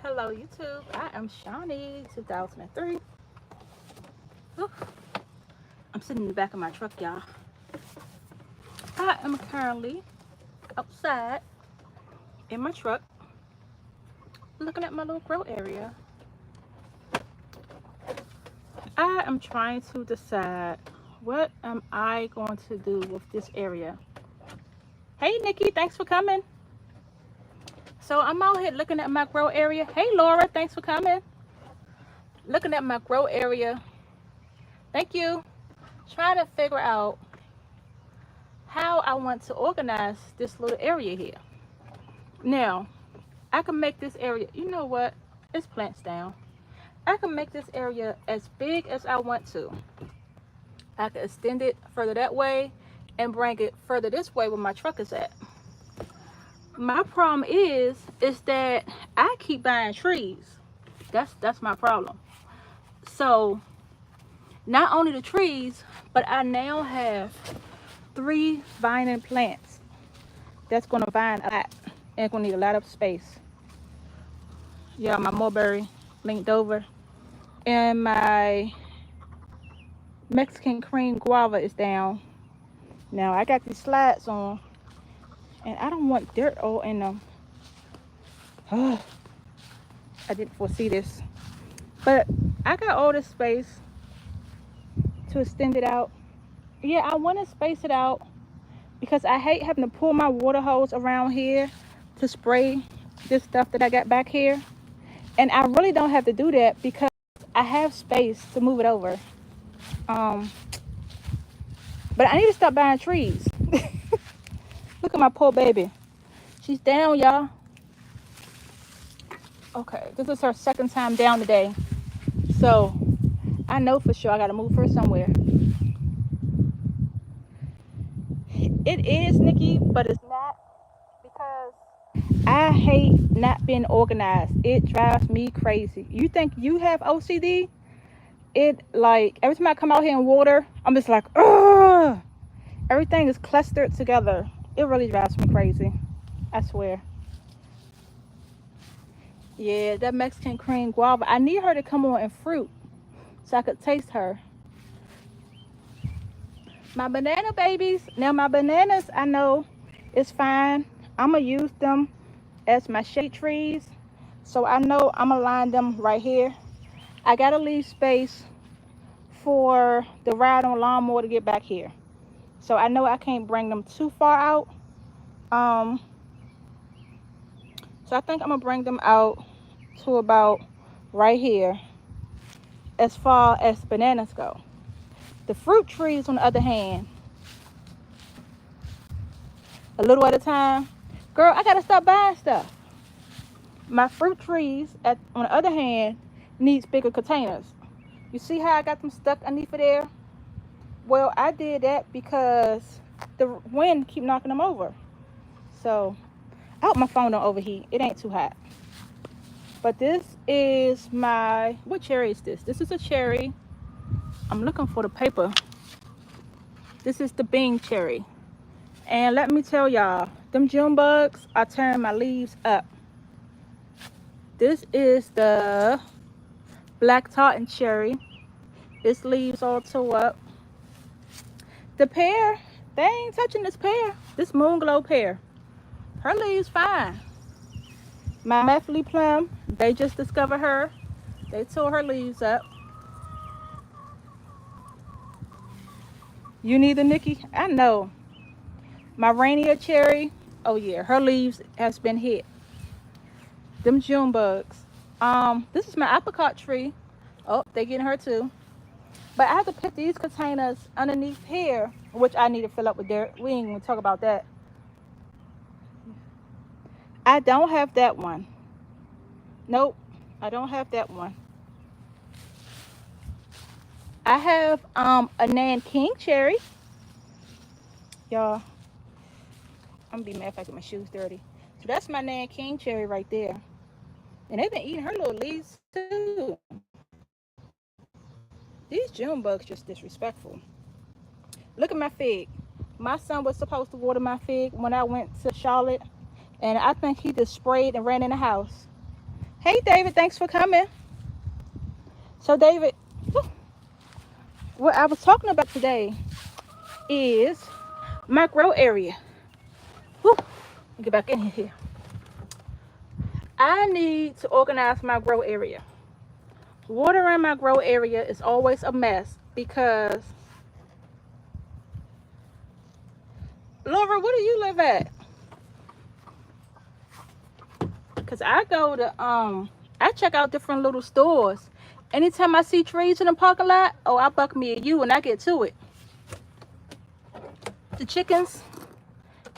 Hello YouTube, I am Shawnee 2003. Whew. I'm sitting in the back of my truck, y'all. I am currently outside in my truck looking at my little grow area. I am trying to decide what am I going to do with this area. Hey Nikki, thanks for coming. So I'm out here looking at my grow area. Hey Laura, thanks for coming. Looking at my grow area. Thank you. Trying to figure out how I want to organize this little area here. Now, I can make this area, you know what? It's plants down. I can make this area as big as I want to. I can extend it further that way and bring it further this way where my truck is at. My problem is that I keep buying trees. That's my problem. So not only the trees, but I now have 3 vining plants that's gonna vine a lot and gonna need a lot of space. Yeah, my mulberry linked over, and my Mexican cream guava is down. Now I got these slides on, and I don't want dirt all in them. Oh, I didn't foresee this, but I got all this space to extend it out. Yeah, I want to space it out because I hate having to pull my water hose around here to spray this stuff that I got back here. And I really don't have to do that because I have space to move it over. But I need to stop buying trees. Look at my poor baby. She's down, y'all. Okay, this is her second time down today. So I know for sure I gotta move her somewhere. It is, Nikki, but it's not, because I hate not being organized. It drives me crazy. You think you have OCD? It, like, every time I come out here and water, I'm just like, ugh. Everything is clustered together. It really drives me crazy. I swear. Yeah, that Mexican cream guava. I need her to come on in fruit so I could taste her. My banana babies. Now my bananas, I know it's fine. I'm going to use them as my shade trees. So I know I'm going to line them right here. I got to leave space for the ride on lawnmower to get back here. So I know I can't bring them too far out. So I think I'm going to bring them out to about right here as far as bananas go. The fruit trees, on the other hand, a little at a time. Girl, I got to stop buying stuff. My fruit trees, on the other hand, needs bigger containers. You see how I got them stuck underneath of there? Well, I did that because the wind keep knocking them over. So I hope my phone don't overheat. It ain't too hot. But this is my, what cherry is this? This is a cherry. I'm looking for the paper. This is the Bing cherry. And let me tell y'all, them June bugs are tearing my leaves up. This is the Black Tartan cherry. Its leaves all tore up. The pear, they ain't touching this pear. This Moon Glow pear. Her leaves fine. My Methley plum, they just discovered her. They tore her leaves up. You neither, Nikki? I know. My Rainier cherry, oh yeah, her leaves has been hit. Them June bugs. This is my apricot tree. Oh, they getting her too. But I have to put these containers underneath here, which I need to fill up with dirt. We ain't gonna talk about that. I don't have that one. Nope, I don't have that one. I have a Nanking cherry. Y'all, I'm gonna be mad if I get my shoes dirty. So that's my Nanking cherry right there. And they've been eating her little leaves too. These June bugs just disrespectful. Look at my fig. My son was supposed to water my fig when I went to Charlotte, and I think he just sprayed and ran in the house. Hey, David, thanks for coming. So, David, what I was talking about today is my grow area. Whew, let me get back in here. I need to organize my grow area. Water in my grow area is always a mess because, Laura, where do you live at? Because I go to, I check out different little stores. Anytime I see trees in the parking lot, oh, I buck me a U and I get to it. The chickens,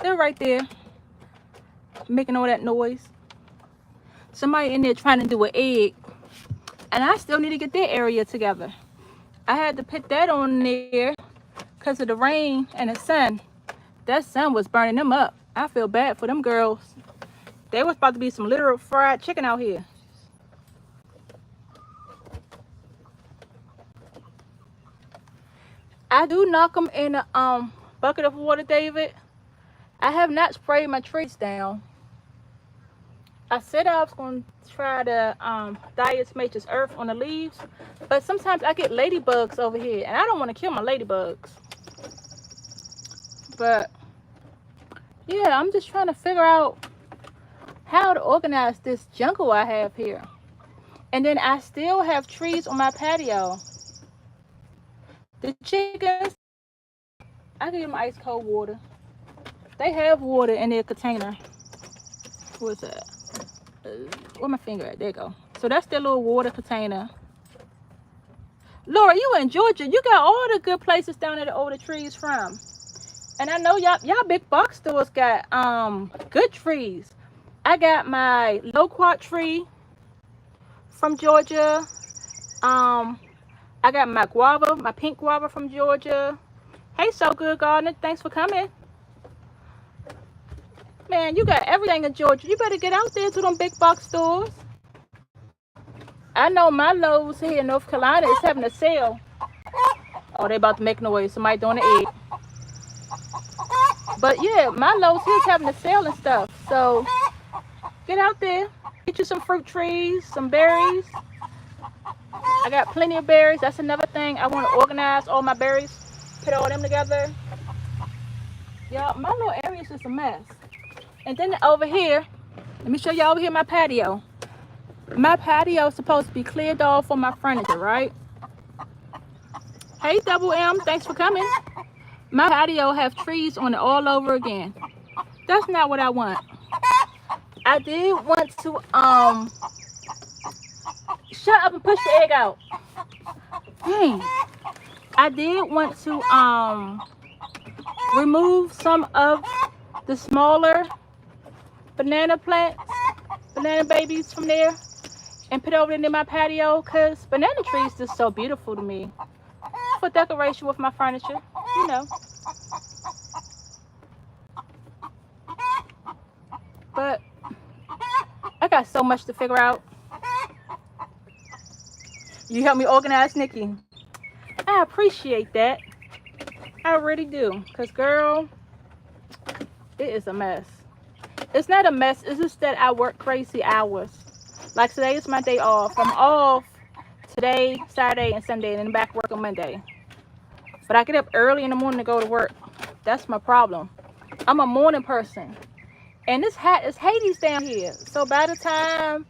they're right there making all that noise. Somebody in there trying to do an egg, and I still need to get their area together. I had to put that on there because of the rain and the sun. That sun was burning them up. I feel bad for them girls. They was about to be some literal fried chicken out here. I do knock them in a bucket of water, David. I have not sprayed my trees down. I said I was going to try to diatomaceous earth on the leaves, but sometimes I get ladybugs over here, and I don't want to kill my ladybugs. But yeah, I'm just trying to figure out how to organize this jungle I have here. And then I still have trees on my patio. The chickens, I give them ice cold water. They have water in their container. What's that? Where my finger at? There you go. So that's their little water container. Laura, you in Georgia, you got all the good places down there to order trees from. And I know y'all big box stores got good trees. I got my loquat tree from Georgia. I got my guava, my pink guava from Georgia. Hey, So Good Gardener, thanks for coming. Man, you got everything in Georgia. You better get out there to them big box stores. I know my Lowe's here in North Carolina is having a sale. Oh, they about to make noise. Somebody doing an egg. But yeah, my Lowe's here is having a sale and stuff. So get out there. Get you some fruit trees, some berries. I got plenty of berries. That's another thing. I want to organize all my berries. Put all them together. Y'all, my little area is just a mess. And then over here, let me show y'all over here my patio. My patio is supposed to be cleared off for my furniture, right? Hey, Double M, thanks for coming. My patio have trees on it all over again. That's not what I want. I did want to, shut up and push the egg out. Dang. I did want to, remove some of the smaller banana plants, banana babies from there, and put over into my patio, because banana trees just so beautiful to me for decoration with my furniture, you know. But I got so much to figure out. You help me organize, Nikki. I appreciate that. I really do, because girl, it is a mess. It's not a mess, it's just that I work crazy hours. Like today is my day off. I'm off today, Saturday, and Sunday, and then back work on Monday. But I get up early in the morning to go to work. That's my problem. I'm a morning person. And this hat is Hades down here. So by the time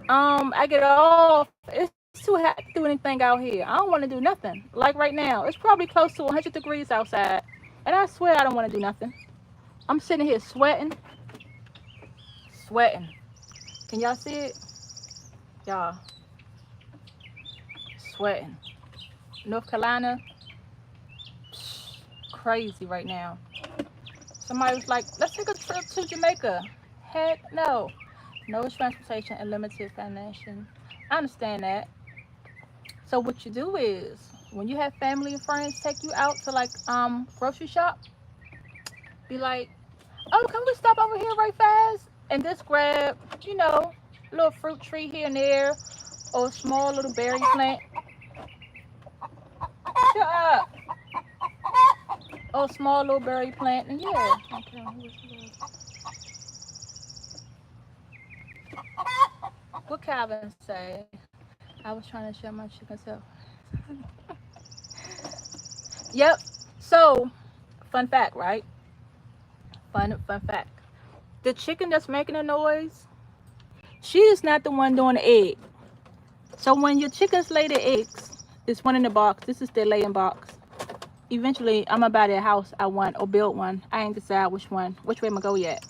I get off, it's too hot to do anything out here. I don't want to do nothing. Like right now, it's probably close to 100 degrees outside. And I swear I don't want to do nothing. I'm sitting here sweating. Sweating. Can y'all see it? Y'all. Sweating. North Carolina. Crazy right now. Somebody was like, let's take a trip to Jamaica. Heck no. No transportation and limited financial. I understand that. So what you do is, when you have family and friends take you out to like grocery shop, be like, oh, can we stop over here right fast and just grab, you know, a little fruit tree here and there, or a small little berry plant. Shut up. Or a small little berry plant, and yeah. Okay, What Calvin say? I was trying to show my chicken self. Yep. So, fun fact, right? Fun fact. The chicken that's making a noise, she is not the one doing the egg. So when your chickens lay the eggs, it's one in the box. This is their laying box. Eventually, I'm gonna buy their house I want or build one. I ain't decide which way I'm gonna go yet.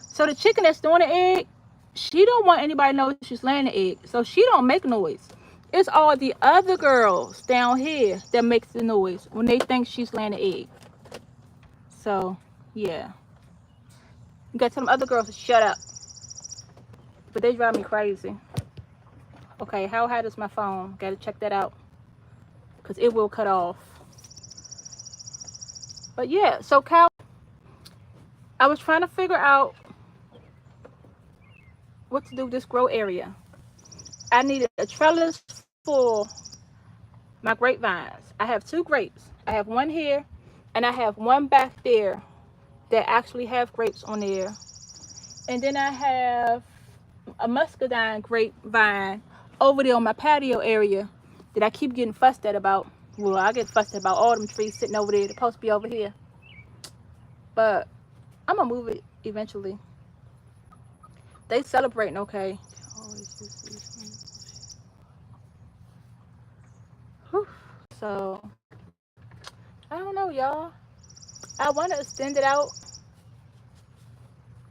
So the chicken that's doing the egg, she don't want anybody to know she's laying the egg. So she don't make noise. It's all the other girls down here that makes the noise when they think she's laying the egg. So, yeah. You gotta tell them other girls to shut up. But they drive me crazy. Okay, how high is my phone? Gotta check that out. Because it will cut off. But yeah, so Cal, I was trying to figure out what to do with this grow area. I needed a trellis for my grapevines. I have 2 grapes. I have one here and I have one back there that actually have grapes on there. And then I have a muscadine grapevine over there on my patio area that I keep getting fussed at about. Well, I get fussed about all them trees sitting over there. They're supposed to be over here. But I'm gonna move it eventually. They celebrating, okay. Whew. So, I don't know, y'all. I want to extend it out.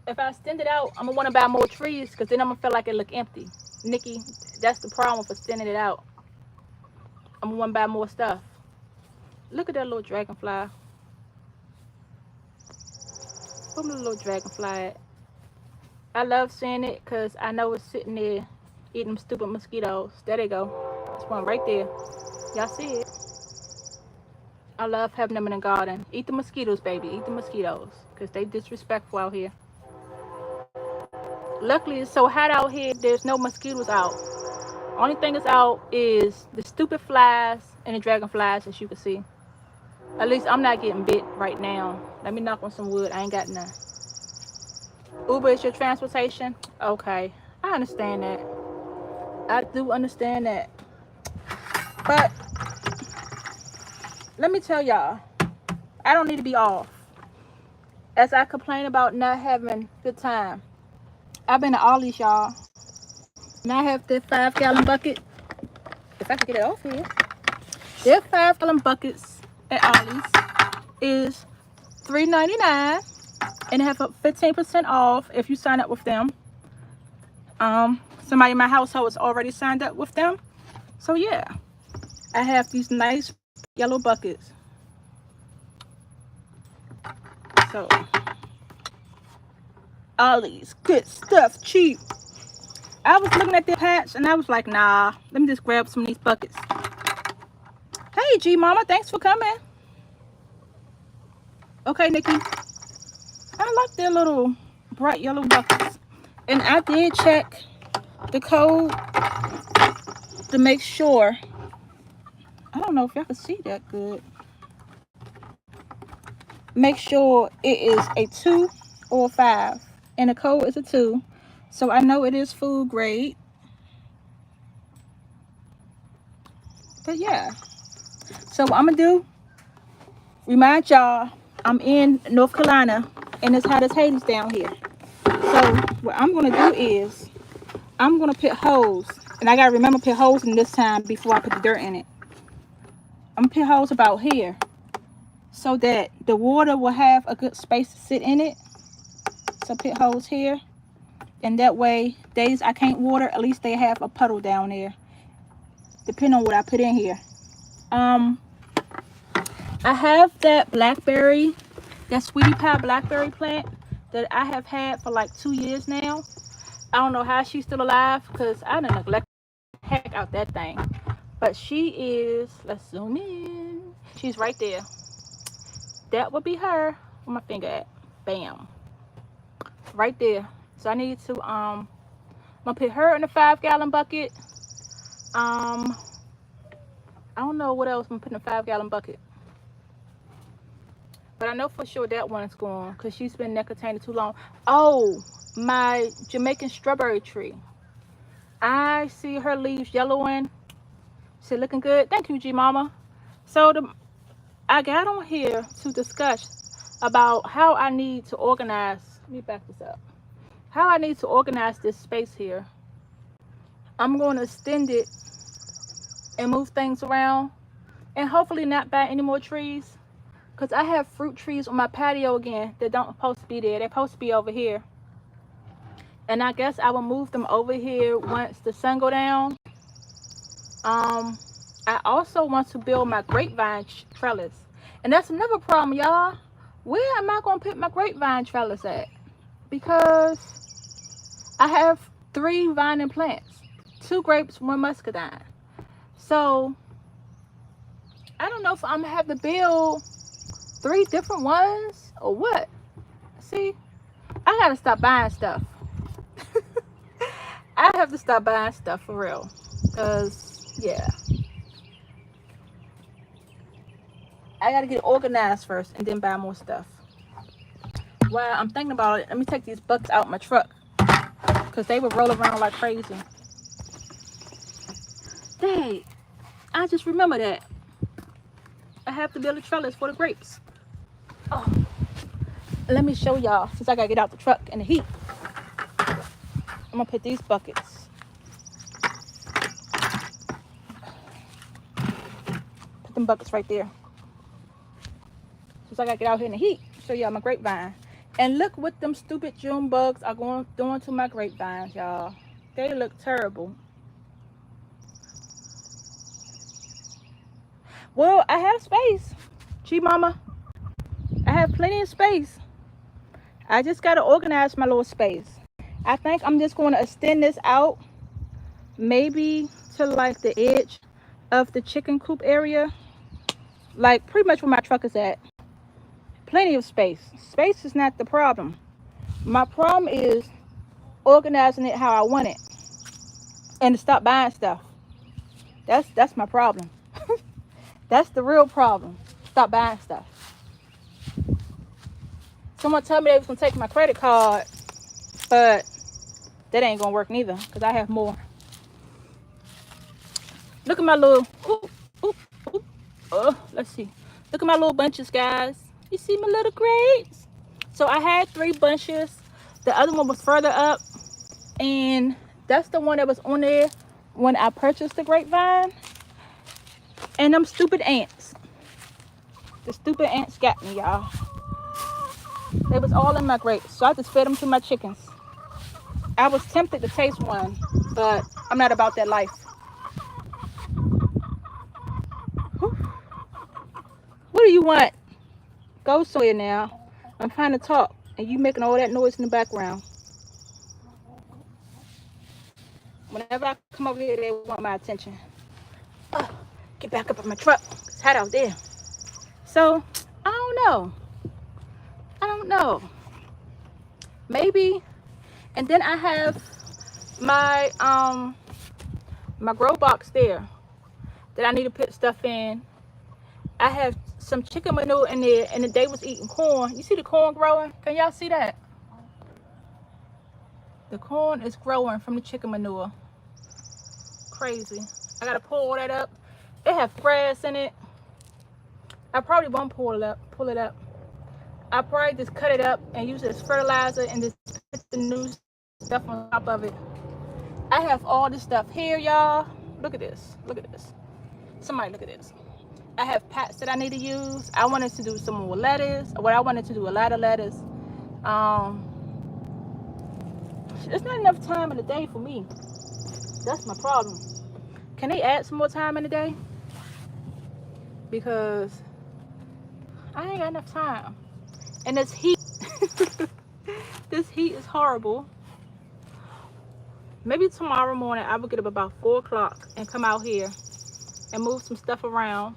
If I extend it out, I'm gonna want to buy more trees because then I'm gonna feel like it look empty. Nikki, that's the problem for extending it out. I'm gonna want to buy more stuff. Look at that little dragonfly. Where's my little dragonfly at? I love seeing it because I know it's sitting there eating them stupid mosquitoes. There they go. There's one right there. Y'all see it? I love having them in the garden. Eat the mosquitoes, baby. Eat the mosquitoes because they disrespectful out here. Luckily, it's so hot out here, there's no mosquitoes out. Only thing that's out is the stupid flies and the dragonflies, as you can see. At least I'm not getting bit right now. Let me knock on some wood. I ain't got none. Uber is your transportation? Okay. I understand that. I do understand that. But let me tell y'all, I don't need to be off. As I complain about not having good time, I've been to Ollie's, y'all. And I have this 5-gallon bucket. If I can get it off here. Their 5-gallon buckets at Ollie's is $3.99. And they have a 15% off if you sign up with them. Somebody in my household is already signed up with them. So yeah. I have these nice yellow buckets. So Ollie's, good stuff, cheap. I was looking at their patch and I was like, nah, let me just grab some of these buckets. Hey, G Mama, thanks for coming. Okay, Nikki. I like their little bright yellow buckets. And I did check the code to make sure. I don't know if y'all can see that good. Make sure it is a 2 or 5. And the code is a 2. So I know it is food grade. But yeah. So what I'm going to do, remind y'all, I'm in North Carolina and it's hot as Hades down here. So what I'm going to do is, I'm going to put holes. And I got to remember to put holes in this time before I put the dirt in it. I'm going to put holes about here so that the water will have a good space to sit in it. So put holes here. And that way, days I can't water, at least they have a puddle down there. Depending on what I put in here. I have that blackberry, that sweetie pie blackberry plant that I have had for like 2 years now. I don't know how she's still alive because I done neglected the heck out that thing. But she is, let's zoom in. She's right there. That would be her. Where my finger at? Bam. Right there. So I need to, I'm gonna put her in the 5-gallon bucket. I don't know what else I'm gonna put in a 5-gallon bucket. But I know for sure that one is gone because she's been in that container too long. Oh, my Jamaican strawberry tree. I see her leaves yellowing. She looking good. Thank you, G Mama. So I got on here to discuss about how I need to organize. Let me back this up. How I need to organize this space here. I'm going to extend it and move things around, and hopefully not buy any more trees. Cause I have fruit trees on my patio again that don't supposed to be there. They're supposed to be over here. And I guess I will move them over here once the sun go down. Um, I also want to build my grapevine trellis. And that's another problem, y'all. Where am I going to put my grapevine trellis at? Because I have 3 vining plants. 2 grapes, 1 muscadine. So, I don't know if I'm going to have to build 3 different ones or what. See, I got to stop buying stuff. I have to stop buying stuff for real. Because, yeah. I gotta get organized first and then buy more stuff. While I'm thinking about it, let me take these buckets out my truck. Because they would roll around like crazy. Dang. I just remember that. I have to build a trellis for the grapes. Oh. Let me show y'all, since I gotta get out the truck in the heat. I'm gonna put these buckets. Put them buckets right there. Since I gotta get out here in the heat, show y'all my grapevine. And look what them stupid June bugs are doing to my grapevines, y'all. They look terrible. Well, I have space. Gee, Mama. I have plenty of space. I just gotta organize my little space. I think I'm just gonna extend this out. Maybe to like the edge of the chicken coop area. Like pretty much where my truck is at. Plenty of space. Space is not the problem. My problem is organizing it how I want it. And to stop buying stuff. That's my problem. That's the real problem. Stop buying stuff. Someone told me they was gonna take my credit card, but that ain't gonna work neither, because I have more. Look at my little let's see. Look at my little bunches, guys. You see my little grapes? So I had 3 bunches. The other one was further up, and that's the one that was on there when I purchased the grapevine. And them stupid ants. The stupid ants got me, y'all. They was all in my grapes, so I just fed them to my chickens. I was tempted to taste one, but I'm not about that life. Whew. What do you want? Go somewhere now. I'm trying to talk, and you making all that noise in the background. Whenever I come over here, they want my attention. Get back up in my truck. It's hot out there. So, I don't know. Maybe. And then I have my my grow box there that I need to put stuff in. I have some chicken manure in there, and they was eating corn. You see the corn growing? Can y'all see that? The corn is growing from the chicken manure. Crazy. I gotta pull all that up. It have grass in it. I probably won't pull it up. I probably just cut it up and use it as fertilizer and just put the new stuff on top of it. I have all this stuff here, y'all. Look at this. Look at this. Somebody look at this. I have pots that I need to use. I wanted to do some more lettuce. I wanted to do a lot of lettuce. There's not enough time in the day for me. That's my problem. Can they add some more time in the day? Because I ain't got enough time. And this heat, this heat is horrible. Maybe tomorrow morning I will get up about 4 o'clock and come out here and move some stuff around.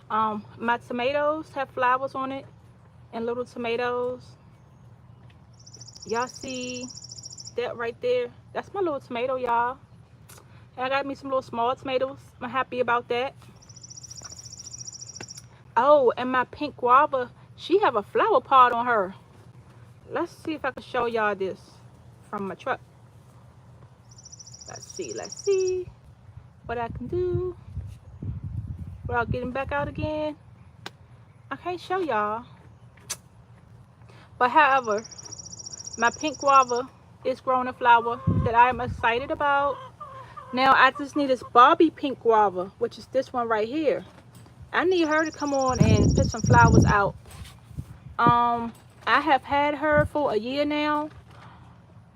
My tomatoes have flowers on it and little tomatoes. Y'all see that right there? That's my little tomato, y'all. I got me some little small tomatoes. I'm happy about that. Oh, and my pink guava, she have a flower pot on her. Let's see if I can show y'all this from my truck. Let's see what I can do without getting back out again. I can't show y'all. But however, my pink guava is growing a flower that I am excited about. Now I just need this Bobby pink guava, which is this one right here. I need her to come on and put some flowers out. I have had her for a year now.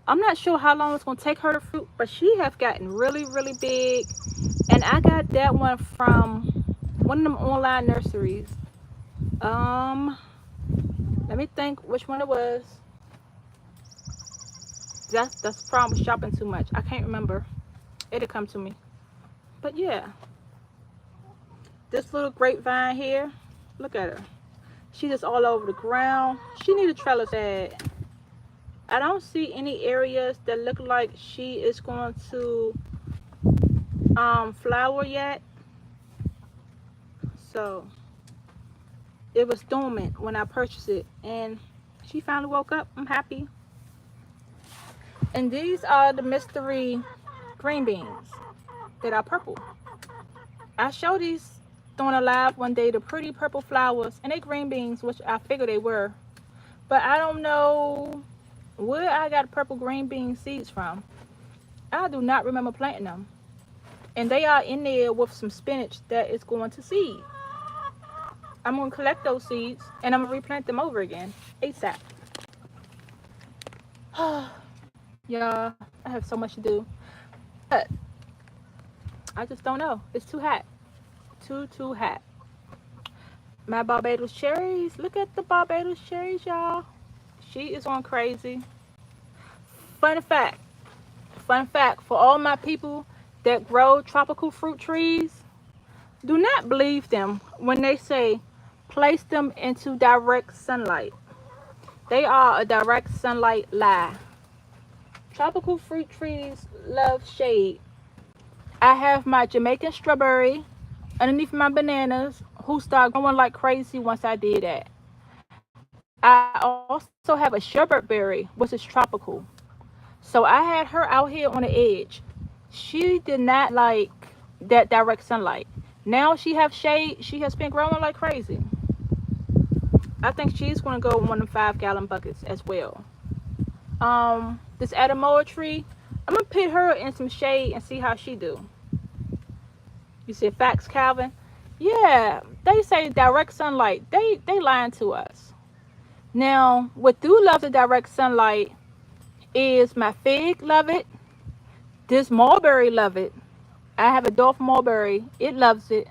I'm not sure how long it's going to take her to fruit, but she have gotten really, really big. And I got that one from one of them online nurseries. Let me think which one it was. That's the problem with shopping too much. I can't remember. It'll come to me. But yeah. This little grapevine here. Look at her. She's just all over the ground. She need a trellis bed. I don't see any areas that look like she is going to flower yet. So it was dormant when I purchased it, and she finally woke up. I'm happy. And these are the mystery green beans that are purple. I showed these doing a live one day, the pretty purple flowers, and they green beans, which I figured they were, but I don't know where I got purple green bean seeds from. I do not remember planting them, and they are in there with some spinach that is going to seed. I'm going to collect those seeds and I'm going to replant them over again ASAP. Y'all, I have so much to do, but I just don't know. It's too hot. Too hot. My Barbados cherries. Look at the Barbados cherries, y'all. She is going crazy. Fun fact for all my people that grow tropical fruit trees, do not believe them when they say place them into direct sunlight. They are a direct sunlight lie. Tropical fruit trees love shade. I have my Jamaican strawberry underneath my bananas, who started growing like crazy once I did that. I also have a sherbet berry, which is tropical. So I had her out here on the edge. She did not like that direct sunlight. Now she have shade. She has been growing like crazy. I think she's going to go in one of the 5-gallon buckets as well. This Adamoa tree, I'm going to put her in some shade and see how she do. You said facts, Calvin? Yeah, they say direct sunlight. They lying to us. Now, what do love the direct sunlight is my fig love it. This mulberry love it. I have a dwarf mulberry. It loves it.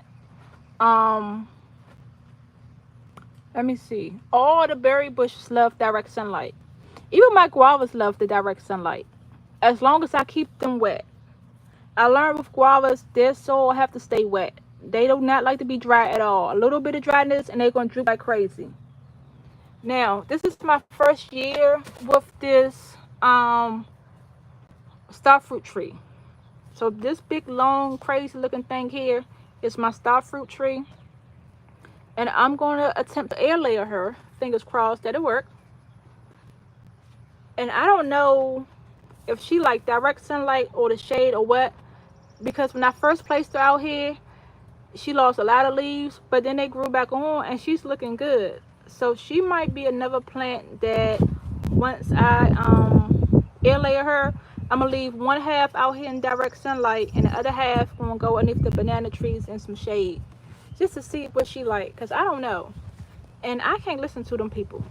Let me see. All the berry bushes love direct sunlight. Even my guavas love the direct sunlight, as long as I keep them wet. I learned with guavas, their soil have to stay wet. They do not like to be dry at all. A little bit of dryness and they're going to droop like crazy. Now, this is my first year with this star fruit tree. So this big, long, crazy looking thing here is my star fruit tree. And I'm going to attempt to air layer her. Fingers crossed that it works. And I don't know if she like direct sunlight or the shade or what. Because when I first placed her out here, she lost a lot of leaves. But then they grew back on and she's looking good. So she might be another plant that once I air layer her, I'm going to leave one half out here in direct sunlight. And the other half going to go underneath the banana trees in some shade. Just to see what she like. Because I don't know. And I can't listen to them people.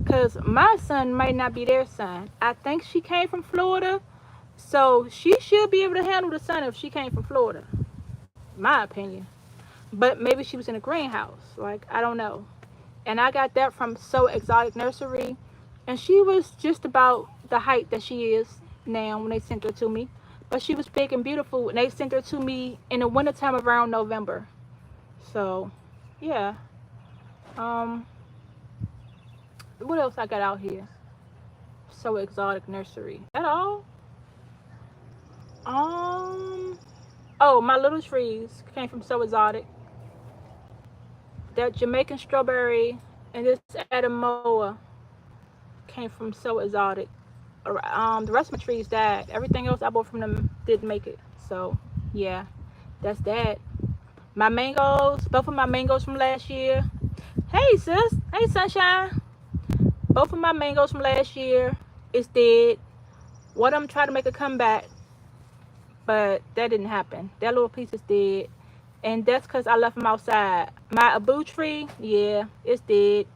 Because my son might not be their son. I think she came from Florida. So she should be able to handle the sun if she came from Florida. My opinion. But maybe she was in a greenhouse. Like, I don't know. And I got that from So Exotic Nursery. And she was just about the height that she is now when they sent her to me. But she was big and beautiful. And they sent her to me in the wintertime around November. So, yeah. What else I got out here? So Exotic Nursery. That all? Oh, my little trees came from So Exotic. That Jamaican strawberry and this Adamoa came from So Exotic. The rest of my trees died. Everything else I bought from them didn't make it. So yeah, that's that. My mangoes, both of my mangoes from last year. Hey sis, hey sunshine. Both of my mangoes from last year is dead. One of them tried to make a comeback, but that didn't happen. That little piece is dead, and that's because I left them outside. My abu tree, yeah, it's dead.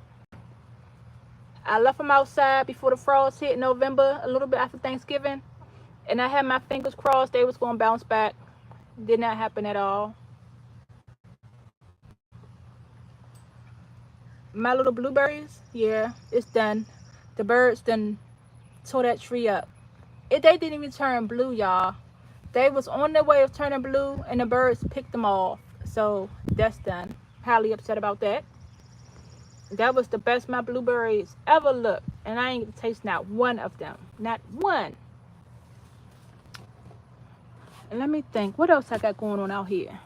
I left them outside before the frost hit in November, a little bit after Thanksgiving, and I had my fingers crossed they was gonna bounce back. Did not happen at all. My little blueberries, yeah, it's done. The birds done tore that tree up. They didn't even turn blue, y'all. They was on their way of turning blue, and the birds picked them off. So that's done. Highly upset about that. That was the best my blueberries ever looked, and I ain't get to taste not one of them. Not one. And let me think, what else I got going on out here?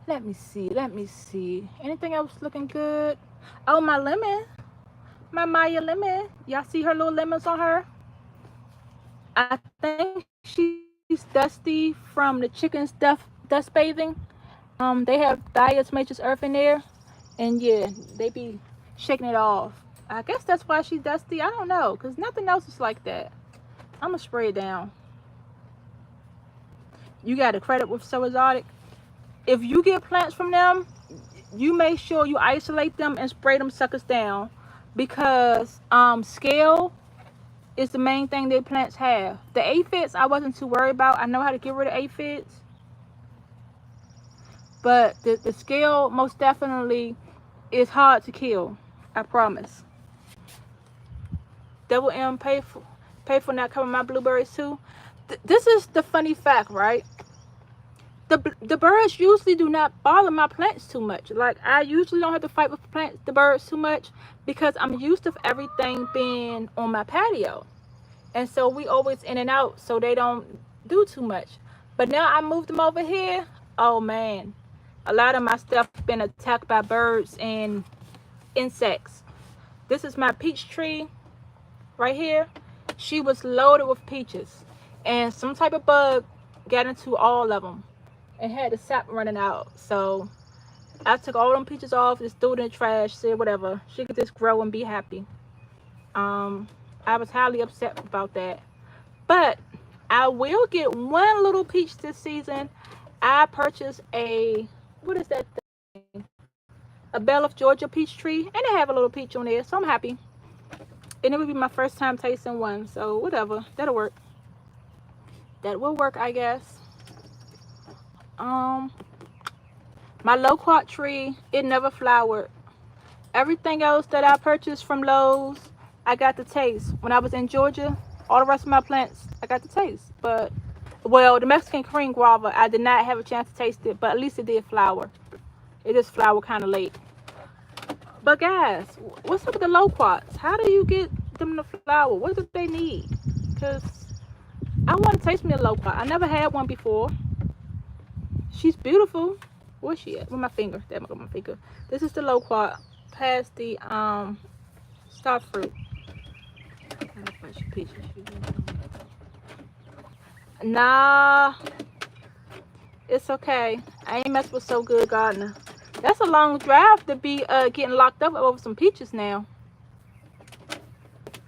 Let me see. Let me see. Anything else looking good? Oh, my lemon. My Maya lemon. Y'all see her little lemons on her? I think she's dusty from the chickens dust bathing. They have diatomaceous earth in there, and yeah, they be shaking it off. I guess that's why she's dusty. I don't know, cause nothing else is like that. I'm gonna spray it down. You got a credit with So Exotic. If you get plants from them, you make sure you isolate them and spray them suckers down, because scale is the main thing their plants have. The aphids I wasn't too worried about. I know how to get rid of aphids, but the scale most definitely is hard to kill. I promise. Double M pay for not covering my blueberries too. This is the funny fact, right? The birds usually do not bother my plants too much. Like, I usually don't have to fight with the birds too much, because I'm used to everything being on my patio, and so we always in and out, so they don't do too much. But now I moved them over here. Oh man, a lot of my stuff been attacked by birds and insects. This is my peach tree right here. She was loaded with peaches, and some type of bug got into all of them and had the sap running out. So I took all them peaches off, just threw it in the trash, said whatever, she could just grow and be happy. I was highly upset about that, but I will get one little peach this season. I purchased a, what is that thing? A Belle of Georgia peach tree, and they have a little peach on there, so I'm happy. And it would be my first time tasting one, so whatever, that'll work. That will work, I guess. My loquat tree, it never flowered. Everything else that I purchased from Lowe's, I got the taste. When I was in Georgia, all the rest of my plants, I got the taste. But, well, the Mexican cream guava, I did not have a chance to taste it, but at least it did flower. It just flowered kind of late. But guys, what's up with the loquats? How do you get them to flower? What do they need? Because I want to taste me a loquat. I never had one before. She's beautiful. Where's she at? With my finger. There, my finger. This is the loquat past the star fruit. Nah, it's okay. I ain't messed with So Good Gardener. That's a long drive to be getting locked up over some peaches now.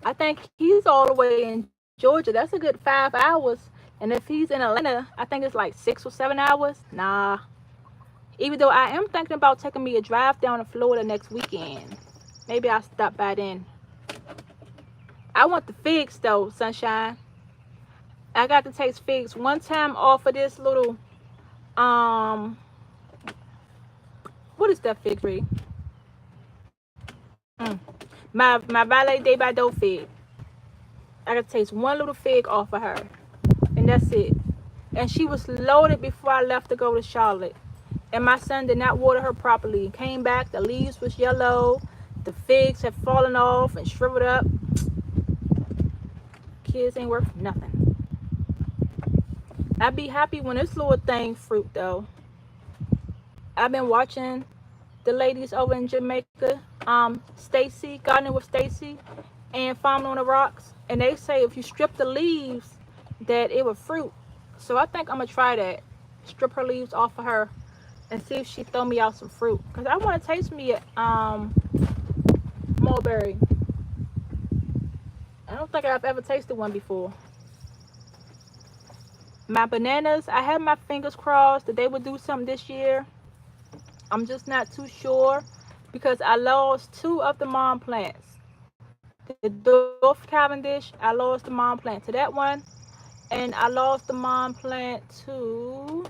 I think he's all the way in Georgia. That's a good 5 hours. And if he's in Atlanta, I think it's like 6 or 7 hours. Nah. Even though I am thinking about taking me a drive down to Florida next weekend. Maybe I'll stop by then. I want the figs though, sunshine. I got to taste figs one time off of this little, what is that fig tree? My Valet Day by Doe fig. I got to taste one little fig off of her. And that's it. And she was loaded before I left to go to Charlotte. And my son did not water her properly. Came back, the leaves was yellow. The figs had fallen off and shriveled up. Kids ain't worth nothing. I'd be happy when this little thing fruit though. I've been watching the ladies over in Jamaica, Stacy, gardening with Stacy, and Farming on the Rocks. And they say if you strip the leaves, that it will fruit. So I think I'm gonna try that. Strip her leaves off of her and see if she throw me out some fruit. Cause I want to taste me mulberry. I don't think I've ever tasted one before. My bananas, I have my fingers crossed that they would do something this year. I'm just not too sure because I lost 2 of the mom plants. The dwarf Cavendish, I lost the mom plant to that one, and I lost the mom plant to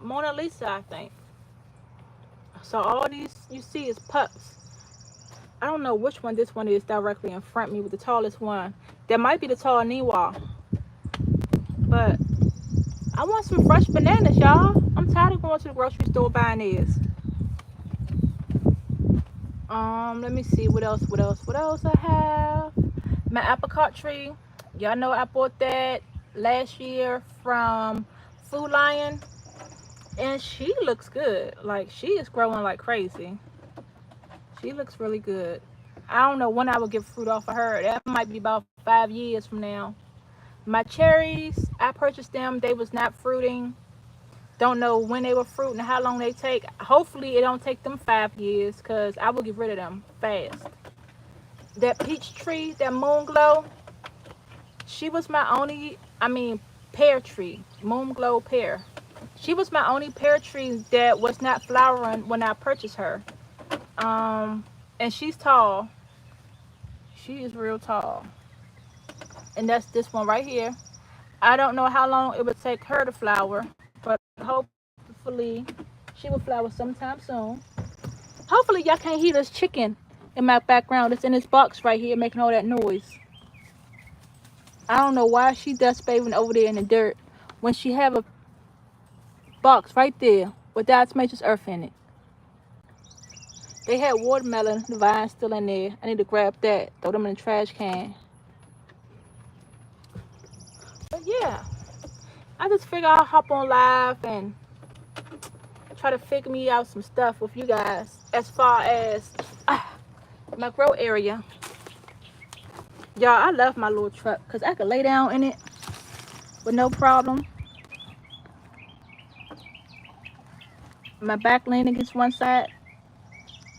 Mona Lisa, I think. So all these you see is pups. I don't know which one this one is directly in front of me with the tallest one. That might be the tall Niwa. But I want some fresh bananas, y'all. I'm tired of going to the grocery store buying these. Let me see what else I have. My apricot tree. Y'all know I bought that last year from Food Lion. And she looks good. Like, she is growing like crazy. She looks really good. I don't know when I will get fruit off of her. That might be about 5 years from now. My cherries, I purchased them. They was not fruiting. Don't know when they were fruiting, how long they take. Hopefully it don't take them 5 years because I will get rid of them fast. That peach tree, that Moon Glow, she was my only, pear tree. Moon Glow pear. She was my only pear tree that was not flowering when I purchased her. And she's tall. She is real tall. And that's this one right here. I don't know how long it would take her to flower, but hopefully she will flower sometime soon. Hopefully y'all can't hear this chicken in my background. It's in this box right here making all that noise. I don't know why she dust bathing over there in the dirt when she have a box right there with diatomaceous earth in it. They had watermelon, the vine still in there. I need to grab that, throw them in the trash can. But yeah, I just figure I'll hop on live and try to figure me out some stuff with you guys as far as my grow area. Y'all, I love my little truck because I could lay down in it with no problem. My back lean against one side.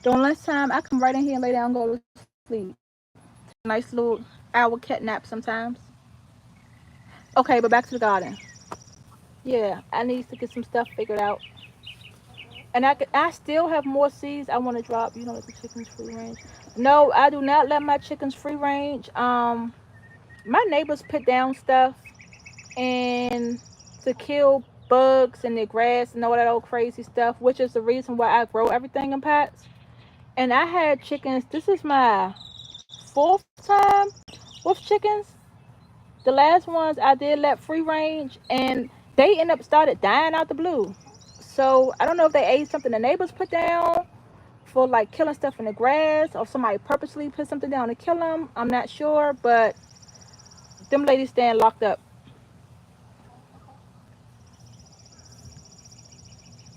During lunchtime, I come right in here and lay down and go to sleep. Nice little hour cat nap sometimes. Okay, but back to the garden. Yeah, I need to get some stuff figured out. And I still have more seeds I want to drop. You know, let the chickens free range. No, I do not let my chickens free range. My neighbors put down stuff and to kill bugs in their grass and all that old crazy stuff, which is the reason why I grow everything in pots. And I had chickens. This is my 4th time with chickens. The last ones I did let free range, and they end up started dying out the blue. So I don't know if they ate something the neighbors put down for like killing stuff in the grass, or somebody purposely put something down to kill them. I'm not sure, but them ladies stand locked up.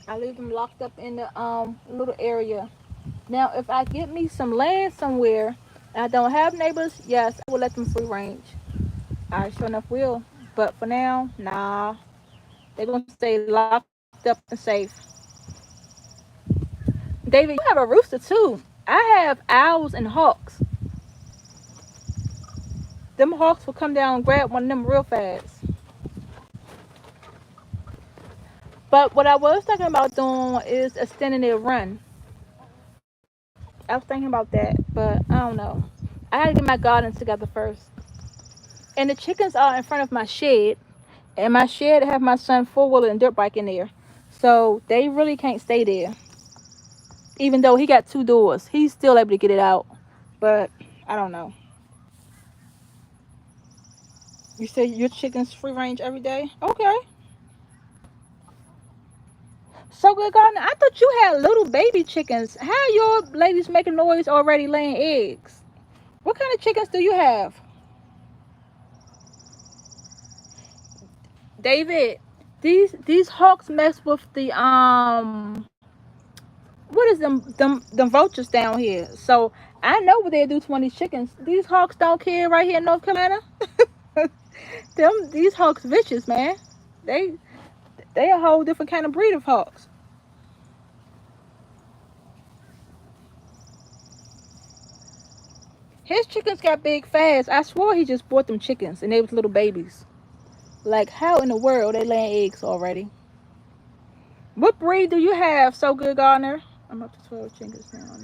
I leave them locked up in the little area. Now, if I get me some land somewhere and I don't have neighbors, yes, I will let them free range. I sure enough will. But for now, nah. They're going to stay locked up and safe. David, you have a rooster too. I have owls and hawks. Them hawks will come down and grab one of them real fast. But what I was thinking about doing is extending their run. I was thinking about that, but I don't know. I had to get my garden together first. And the chickens are in front of my shed. And my shed have my son four-wheeler and dirt bike in there. So they really can't stay there. Even though he got 2 doors. He's still able to get it out. But I don't know. You say your chickens free range every day? Okay. So good, Gardner. I thought you had little baby chickens. How your ladies making noise already laying eggs? What kind of chickens do you have? David, these hawks mess with the what is them vultures down here. So I know what they do to one of these chickens. These hawks don't care right here in North Carolina. These hawks vicious, man. They they a whole different kind of breed of hawks. His chickens got big fast. I swore he just bought them chickens and they was little babies. Like, how in the world they laying eggs already? What breed do you have, So Good Gardener? I'm up to 12 chickens now.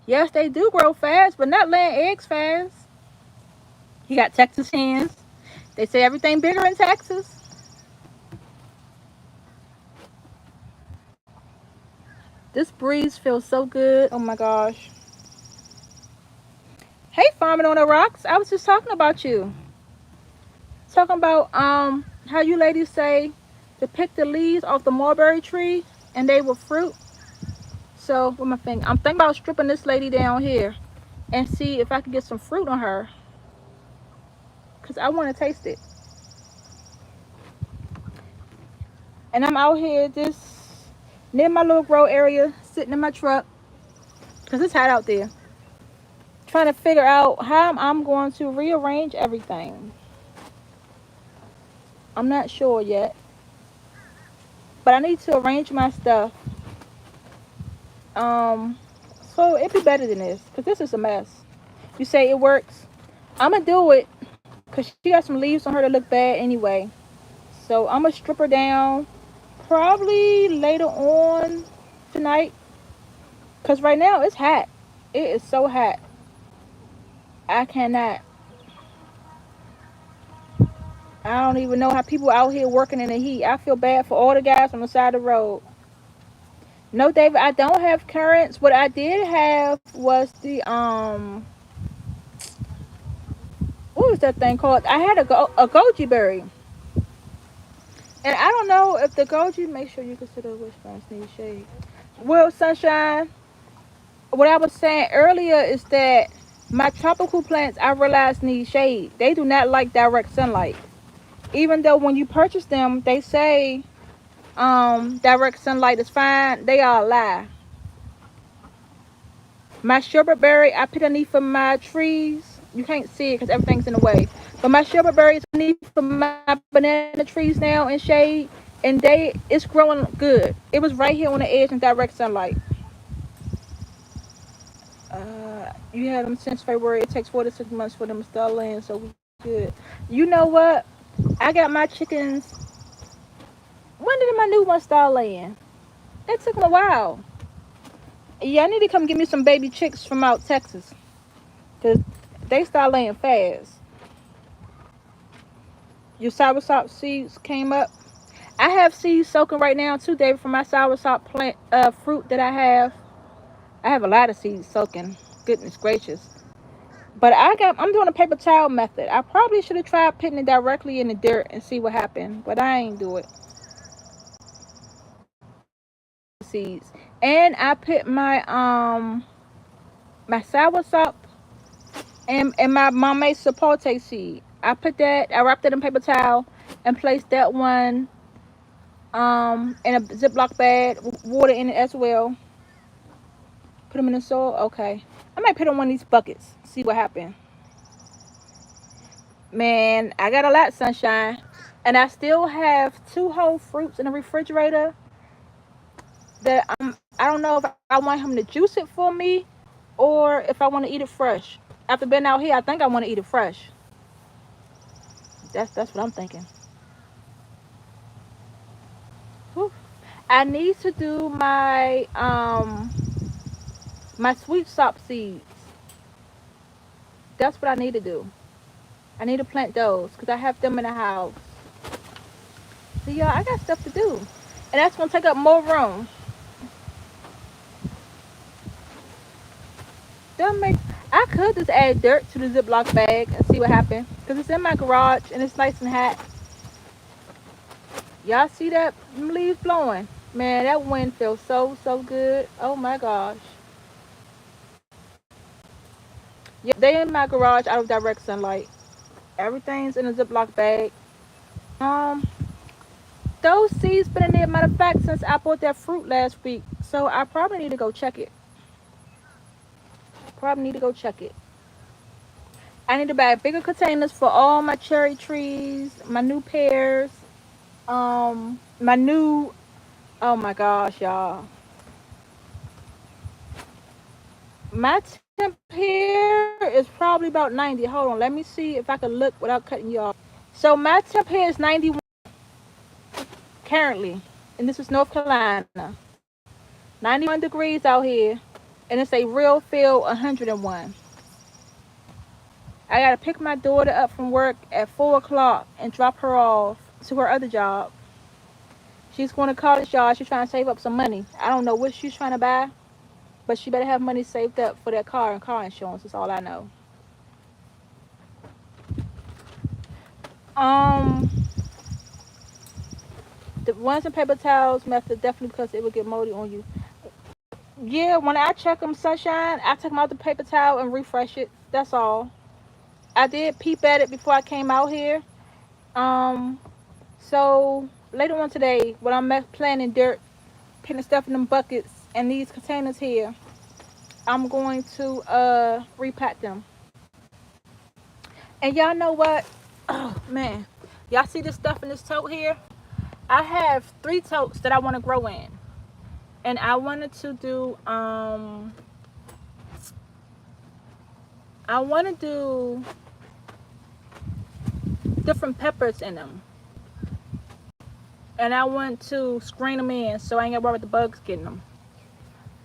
Yes, they do grow fast, but not laying eggs fast. He got Texas hens. They say everything bigger in Texas. This breeze feels so good. Oh my gosh. Hey, Farming on the Rocks. I was just talking about you. Talking about how you ladies say to pick the leaves off the mulberry tree and they will fruit. So with my finger, I'm thinking about stripping this lady down here and see if I can get some fruit on her, because I want to taste it. And I'm out here just near my little grow area, sitting in my truck because it's hot out there, trying to figure out how I'm going to rearrange everything. I'm not sure yet, but I need to arrange my stuff so it'd be better than this, because this is a mess. You say it works? I'm gonna do it because she got some leaves on her that look bad anyway. So I'm gonna strip her down probably later on tonight, because right now it's hot. It is so hot. I cannot. I don't even know how people out here working in the heat. I feel bad for all the guys on the side of the road. No, David, I don't have currants. What I did have was the what was that thing called? I had a goji berry. And I don't know if the goji, make sure you consider which ones need shade. Well, sunshine, what I was saying earlier is that my tropical plants, I realize, need shade. They do not like direct sunlight. Even though when you purchase them, they say direct sunlight is fine, they are a lie. My sherbet berry, I put underneath for my trees. You can't see it because everything's in the way. But my sherbet berry is underneath for my banana trees now in shade, and it's growing good. It was right here on the edge in direct sunlight. You had them since February. It takes 4 to 6 months for them to start laying, so we good. You know what? I got my chickens. When did my new one start laying? It took them a while. Yeah, I need to come get me some baby chicks from out Texas, because they start laying fast. Your soursop seeds came up. I have seeds soaking right now too, David, for my soursop plant fruit that I have. I have a lot of seeds soaking. Goodness gracious. But I'm doing a paper towel method. I probably should have tried putting it directly in the dirt and see what happened, but I ain't do it. Seeds. And I put my soursop and my mame sapote seed. I wrapped it in paper towel and placed that one in a Ziploc bag with water in it as well. Put them in the soil. Okay. I might put on one of these buckets. See what happened. Man, I got a lot, sunshine. And I still have 2 whole fruits in the refrigerator that I don't know if I want him to juice it for me or if I want to eat it fresh. After being out here, I think I want to eat it fresh. That's what I'm thinking. Whew. I need to do my sweet sop seeds. That's what I need to do. I need to plant those because I have them in the house. See, y'all, I got stuff to do, and that's gonna take up more room. Don't make. I could just add dirt to the Ziploc bag and see what happens because it's in my garage and it's nice and hot. Y'all see that? Them leaves blowing. Man, that wind feels so good. Oh my gosh. Yeah, they in my garage out of direct sunlight. Everything's in a Ziploc bag. Um, those seeds been in there, matter of fact, since I bought that fruit last week. So I probably need to go check it. Probably need to go check it. I need to buy bigger containers for all my cherry trees, my new pears, my new, oh my gosh, y'all. My temp here is probably about 90. Hold on, let me see if I can look without cutting you off. So my temp here is 91 currently, and this is North Carolina. 91 degrees out here, and it's a real feel 101. I gotta pick my daughter up from work at 4 o'clock and drop her off to her other job. She's going to college, y'all. She's trying to save up some money. I don't know what she's trying to buy, but she better have money saved up for that car and car insurance. That's all I know. The ones in paper towels method definitely because it will get moldy on you. Yeah, when I check them, sunshine, I take them out the paper towel and refresh it. That's all. I did peep at it before I came out here. So later on today, when I'm planting dirt, putting stuff in them buckets and these containers here, I'm going to repack them. And y'all know what? Oh man, y'all see this stuff in this tote here? I have 3 totes that I want to grow in, and I wanted to do different peppers in them, and I want to screen them in so I ain't gotta worry about the bugs getting them.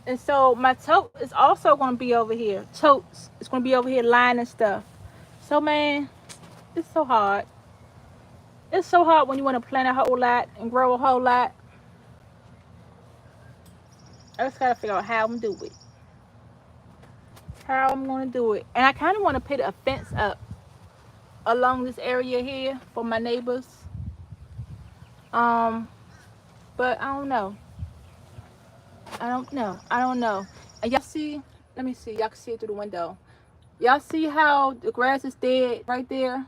And so my tote is also going to be over here. Totes. It's going to be over here lining stuff. So man, it's so hard. It's so hard when you want to plant a whole lot and grow a whole lot. I just got to figure out how I'm going to do it. How I'm going to do it. And I kind of want to put a fence up along this area here for my neighbors. But I don't know. I don't know. And y'all see, let me see. Y'all can see it through the window. Y'all see how the grass is dead right there?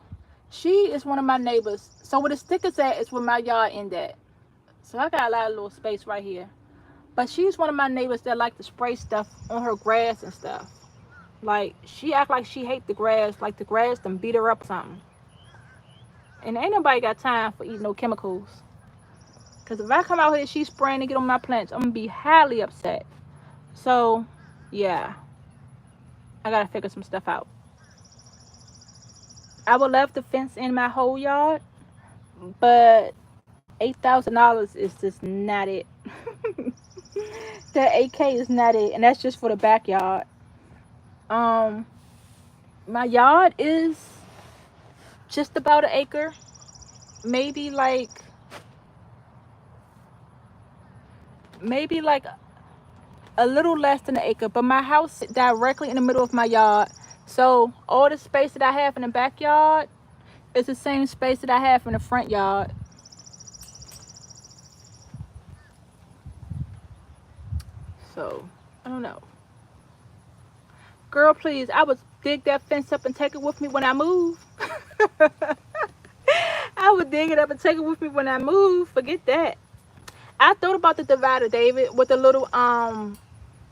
She is one of my neighbors. So where the stickers at is where my yard end at. So I got a lot of little space right here. But she's one of my neighbors that like to spray stuff on her grass and stuff. Like, she act like she hate the grass, like the grass done beat her up or something. And ain't nobody got time for eating no chemicals. Because if I come out here, she's spraying to get on my plants, I'm going to be highly upset. So, yeah. I got to figure some stuff out. I would love to fence in my whole yard, but $8,000 is just not it. That 8K is not it, and that's just for the backyard. My yard is just about an acre, maybe like a little less than an acre, but my house is directly in the middle of my yard. So all the space that I have in the backyard is the same space that I have in the front yard. So, I don't know. Girl, please, I would dig that fence up and take it with me when I move. I would dig it up and take it with me when I move. Forget that. I thought about the divider, David, with the little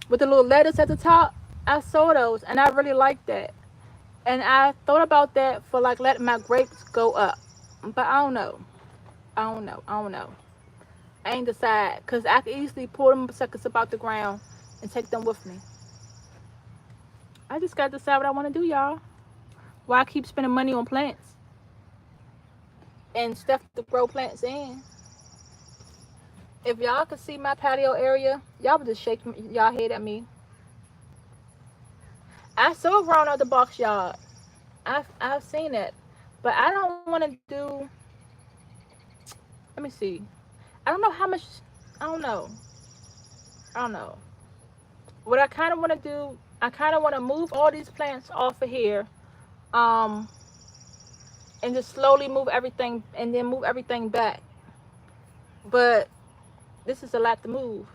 letters at the top. I saw those and I really liked that. And I thought about that for like letting my grapes go up. But I don't know. I ain't decide. Because I could easily pull them suckers up out the ground and take them with me. I just got to decide what I want to do, y'all. Why I keep spending money on plants and stuff to grow plants in. If y'all could see my patio area, y'all would just shake y'all head at me. I saw grown out the box yard. I've seen it, but I don't want to do. Let me see. I don't know how much. I don't know. What I kind of want to do, I kind of want to move all these plants off of here, and just slowly move everything, and then move everything back. But this is a lot to move.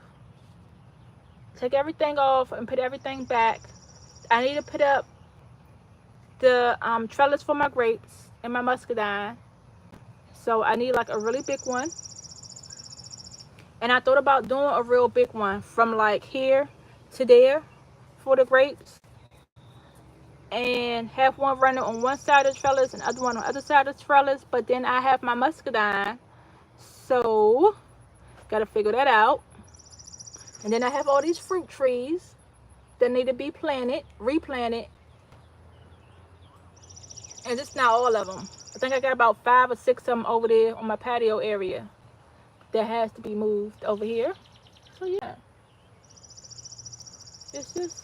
Take everything off and put everything back. I need to put up the trellis for my grapes and my muscadine. So I need like a really big one. And I thought about doing a real big one from like here to there for the grapes. and have one running on one side of the trellis and other one on the other side of the trellis. But then I have my muscadine, so gotta figure that out. And then I have all these fruit trees that need to be planted, replanted, and it's not all of them. I think I got about 5 or 6 of them over there on my patio area that has to be moved over here. So yeah, it's just,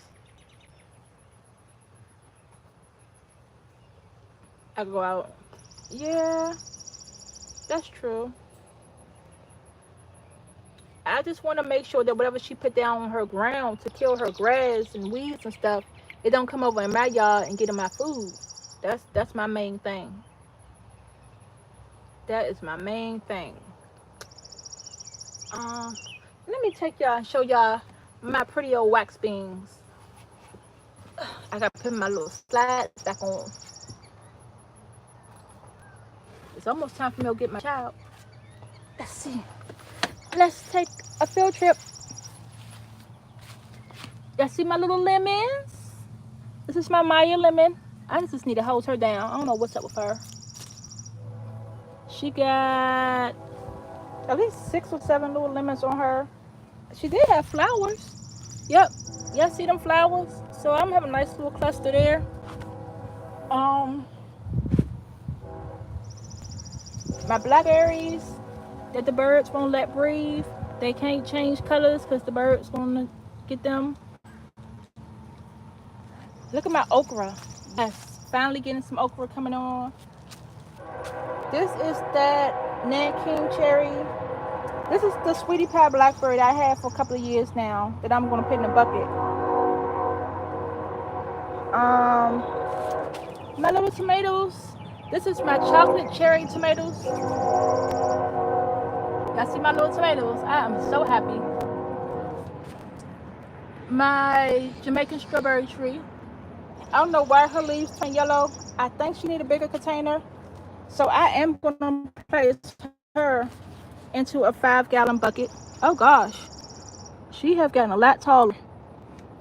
I go out. Yeah, that's true. I just want to make sure that whatever she put down on her ground to kill her grass and weeds and stuff, it don't come over in my yard and get in my food. That's my main thing. That is my main thing. Let me take y'all and show y'all my pretty old wax beans. I gotta put my little slides back on. It's almost time for me to get my child. Let's see. Let's take a field trip. Y'all see my little lemons? This is my Maya lemon. I just need to hold her down. I don't know what's up with her. She got at least 6 or 7 little lemons on her. She did have flowers. Yep. Y'all see them flowers? So I'm having a nice little cluster there. My blackberries that the birds won't let breathe. They can't change colors because the birds want to get them. Look at my okra. Yes, finally getting some okra coming on. This is that Nanking cherry. This is the sweetie pie blackberry that I had for a couple of years now that I'm going to put in a bucket. My little tomatoes. This is my chocolate cherry tomatoes. Y'all see my little tomatoes? I am so happy. My Jamaican strawberry tree. I don't know why her leaves turn yellow. I think she need a bigger container. So I am going to place her into a 5-gallon bucket. Oh gosh. She have gotten a lot taller.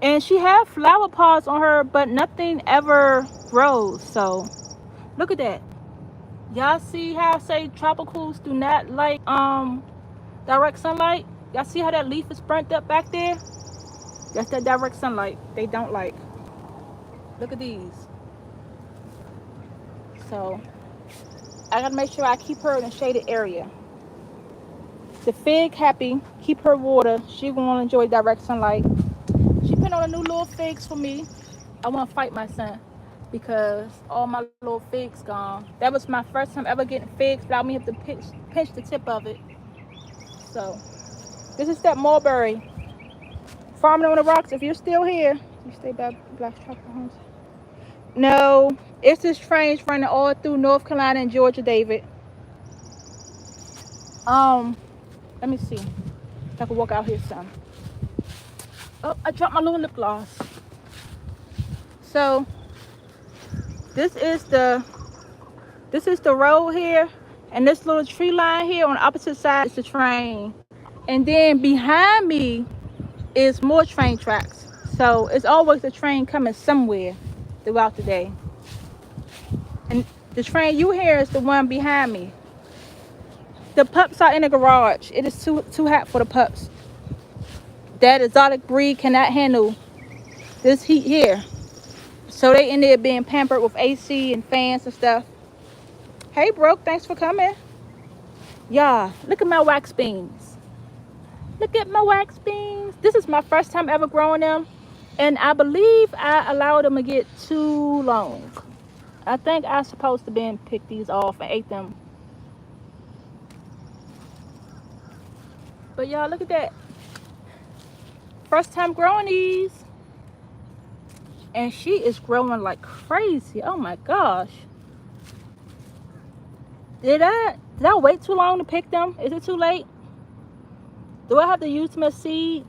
And she have flower pods on her, but nothing ever grows. So look at that. Y'all see how I say tropicals do not like direct sunlight? Y'all see how that leaf is burnt up back there? That's that direct sunlight they don't like. Look at these. So I gotta make sure I keep her in a shaded area. The fig happy, keep her water. She gonna enjoy direct sunlight. She put on a new little figs for me. I want to fight my son because all my little figs gone. That was my first time ever getting figs without me have to pinch the tip of it. So this is that mulberry. Farming on the Rocks. If you're still here, you stay by Black Tropical Homes. No, it's this train running all through North Carolina and Georgia, David. Let me see if I can walk out here some. Oh, I dropped my little lip gloss. So this is the road here, and this little tree line here on the opposite side is the train, and then behind me is more train tracks. So it's always a train coming somewhere throughout the day, and the train you hear is the one behind me. The pups are in the garage. It is too hot for the pups. That exotic breed cannot handle this heat here. So they in there being pampered with AC and fans and stuff. Hey, Brooke, thanks for coming. Y'all, look at my wax beans. Look at my wax beans. This is my first time ever growing them. And I believe I allowed them to get too long. I think I was supposed to been pick these off and ate them. But y'all, look at that. First time growing these. And she is growing like crazy. Oh my gosh. Did I wait too long to pick them? Is it too late? Do I have to use them as seed?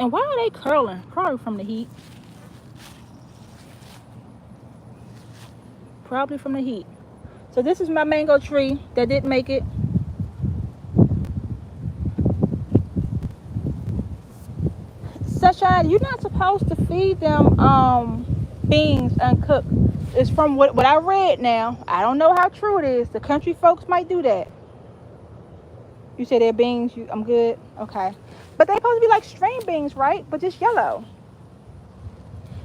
And why are they curling? Probably from the heat. Probably from the heat. So this is my mango tree that didn't make it. Shine, you're not supposed to feed them beans uncooked. It's from what I read now. I don't know how true it is. The country folks might do that. You say they're beans, I'm good. Okay. But they supposed to be like string beans, right? But just yellow.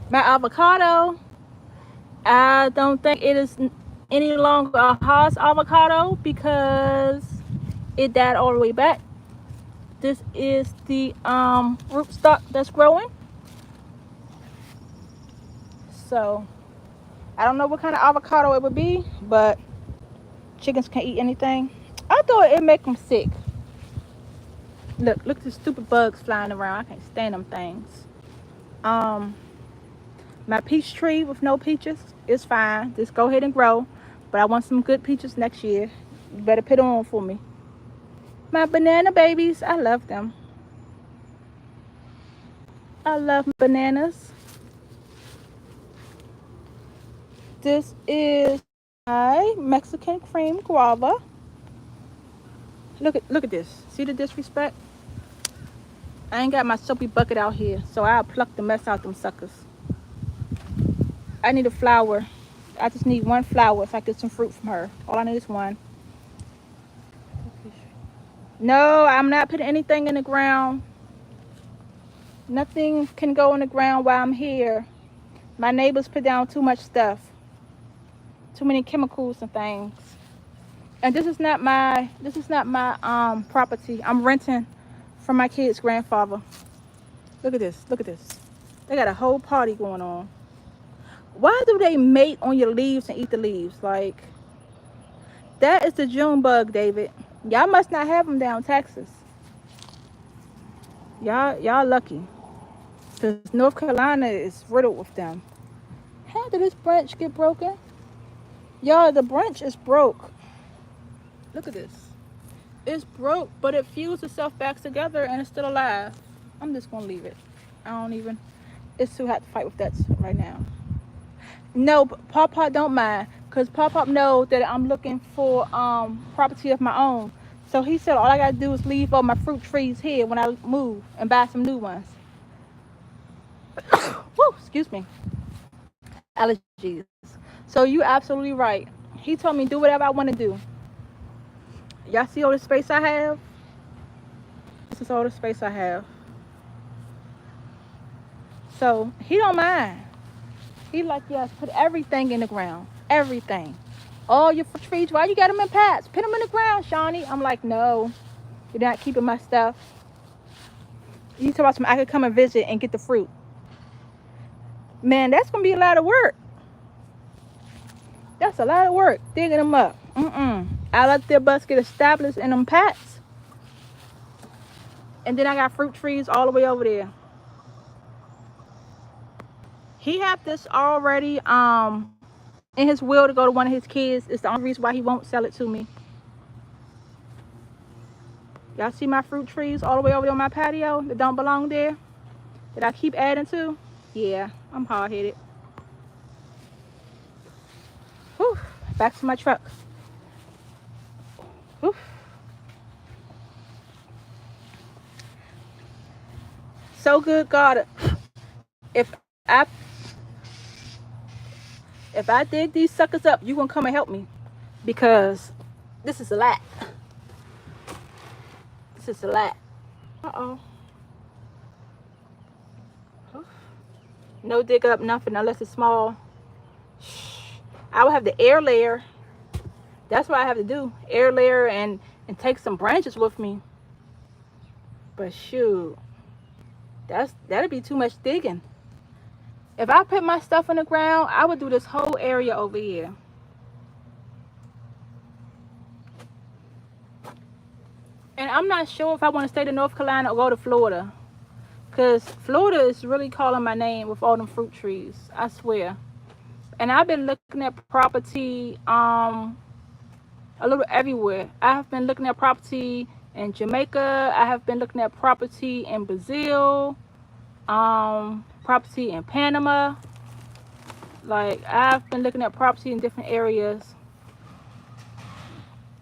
My avocado, I don't think it is any longer a Haas avocado because it died all the way back. This is the rootstock that's growing. So I don't know what kind of avocado it would be, but chickens can eat anything. I thought it'd make them sick. Look at the stupid bugs flying around. I can't stand them things. Um, my peach tree with no peaches is fine. Just go ahead and grow. But I want some good peaches next year. You better put on for me. My banana babies, I love them. I love bananas. This is my Mexican cream guava. Look at this. See the disrespect? I ain't got my soapy bucket out here, so I'll pluck the mess out them suckers. I need a flower. I just need one flower if I get some fruit from her. All I need is one. No, I'm not putting anything in the ground. Nothing can go in the ground while I'm here. My neighbors put down too much stuff. Too many chemicals and things. And this is not my property. I'm renting from my kid's grandfather. Look at this. Look at this. They got a whole party going on. Why do they mate on your leaves and eat the leaves? Like, that is the June bug, David. Y'all must not have them down Texas. Y'all lucky. Because North Carolina is riddled with them. How did this branch get broken? Y'all, the branch is broke. Look at this. It's broke, but it fused itself back together and it's still alive. I'm just gonna leave it. I don't even, it's too hot to fight with that right now. No, Pop don't mind, because Pop know that I'm looking for property of my own. So he said all I gotta do is leave all my fruit trees here when I move and buy some new ones. Woo, excuse me. Allergies. So you absolutely right. He told me do whatever I want to do. Y'all see all the space I have? This is all the space I have. So he don't mind. He like, yes, put everything in the ground. Everything. All your trees. Why you got them in pots? Put them in the ground, Shawnee. I'm like, no. You're not keeping my stuff. You talk about some, I could come and visit and get the fruit. Man, that's going to be a lot of work. That's a lot of work. Digging them up. I let their butts get established in them pots. And then I got fruit trees all the way over there. He have this already in his will to go to one of his kids. It's the only reason why he won't sell it to me. Y'all see my fruit trees all the way over there on my patio that don't belong there? That I keep adding to? Yeah, I'm hard-headed. Whew, back to my truck. Whew. So good, God. If I dig these suckers up, you gonna come and help me, because this is a lot. This is a lot. Uh-oh. No dig up nothing unless it's small. I would have the air layer. That's what I have to do. Air layer and take some branches with me. But shoot, that'd be too much digging. If I put my stuff in the ground, I would do this whole area over here. And I'm not sure if I want to stay to North Carolina or go to Florida. Because Florida is really calling my name with all them fruit trees. I swear. And I've been looking at property a little everywhere. I have been looking at property in Jamaica. I have been looking at property in Brazil. Property in Panama. Like, I've been looking at property in different areas,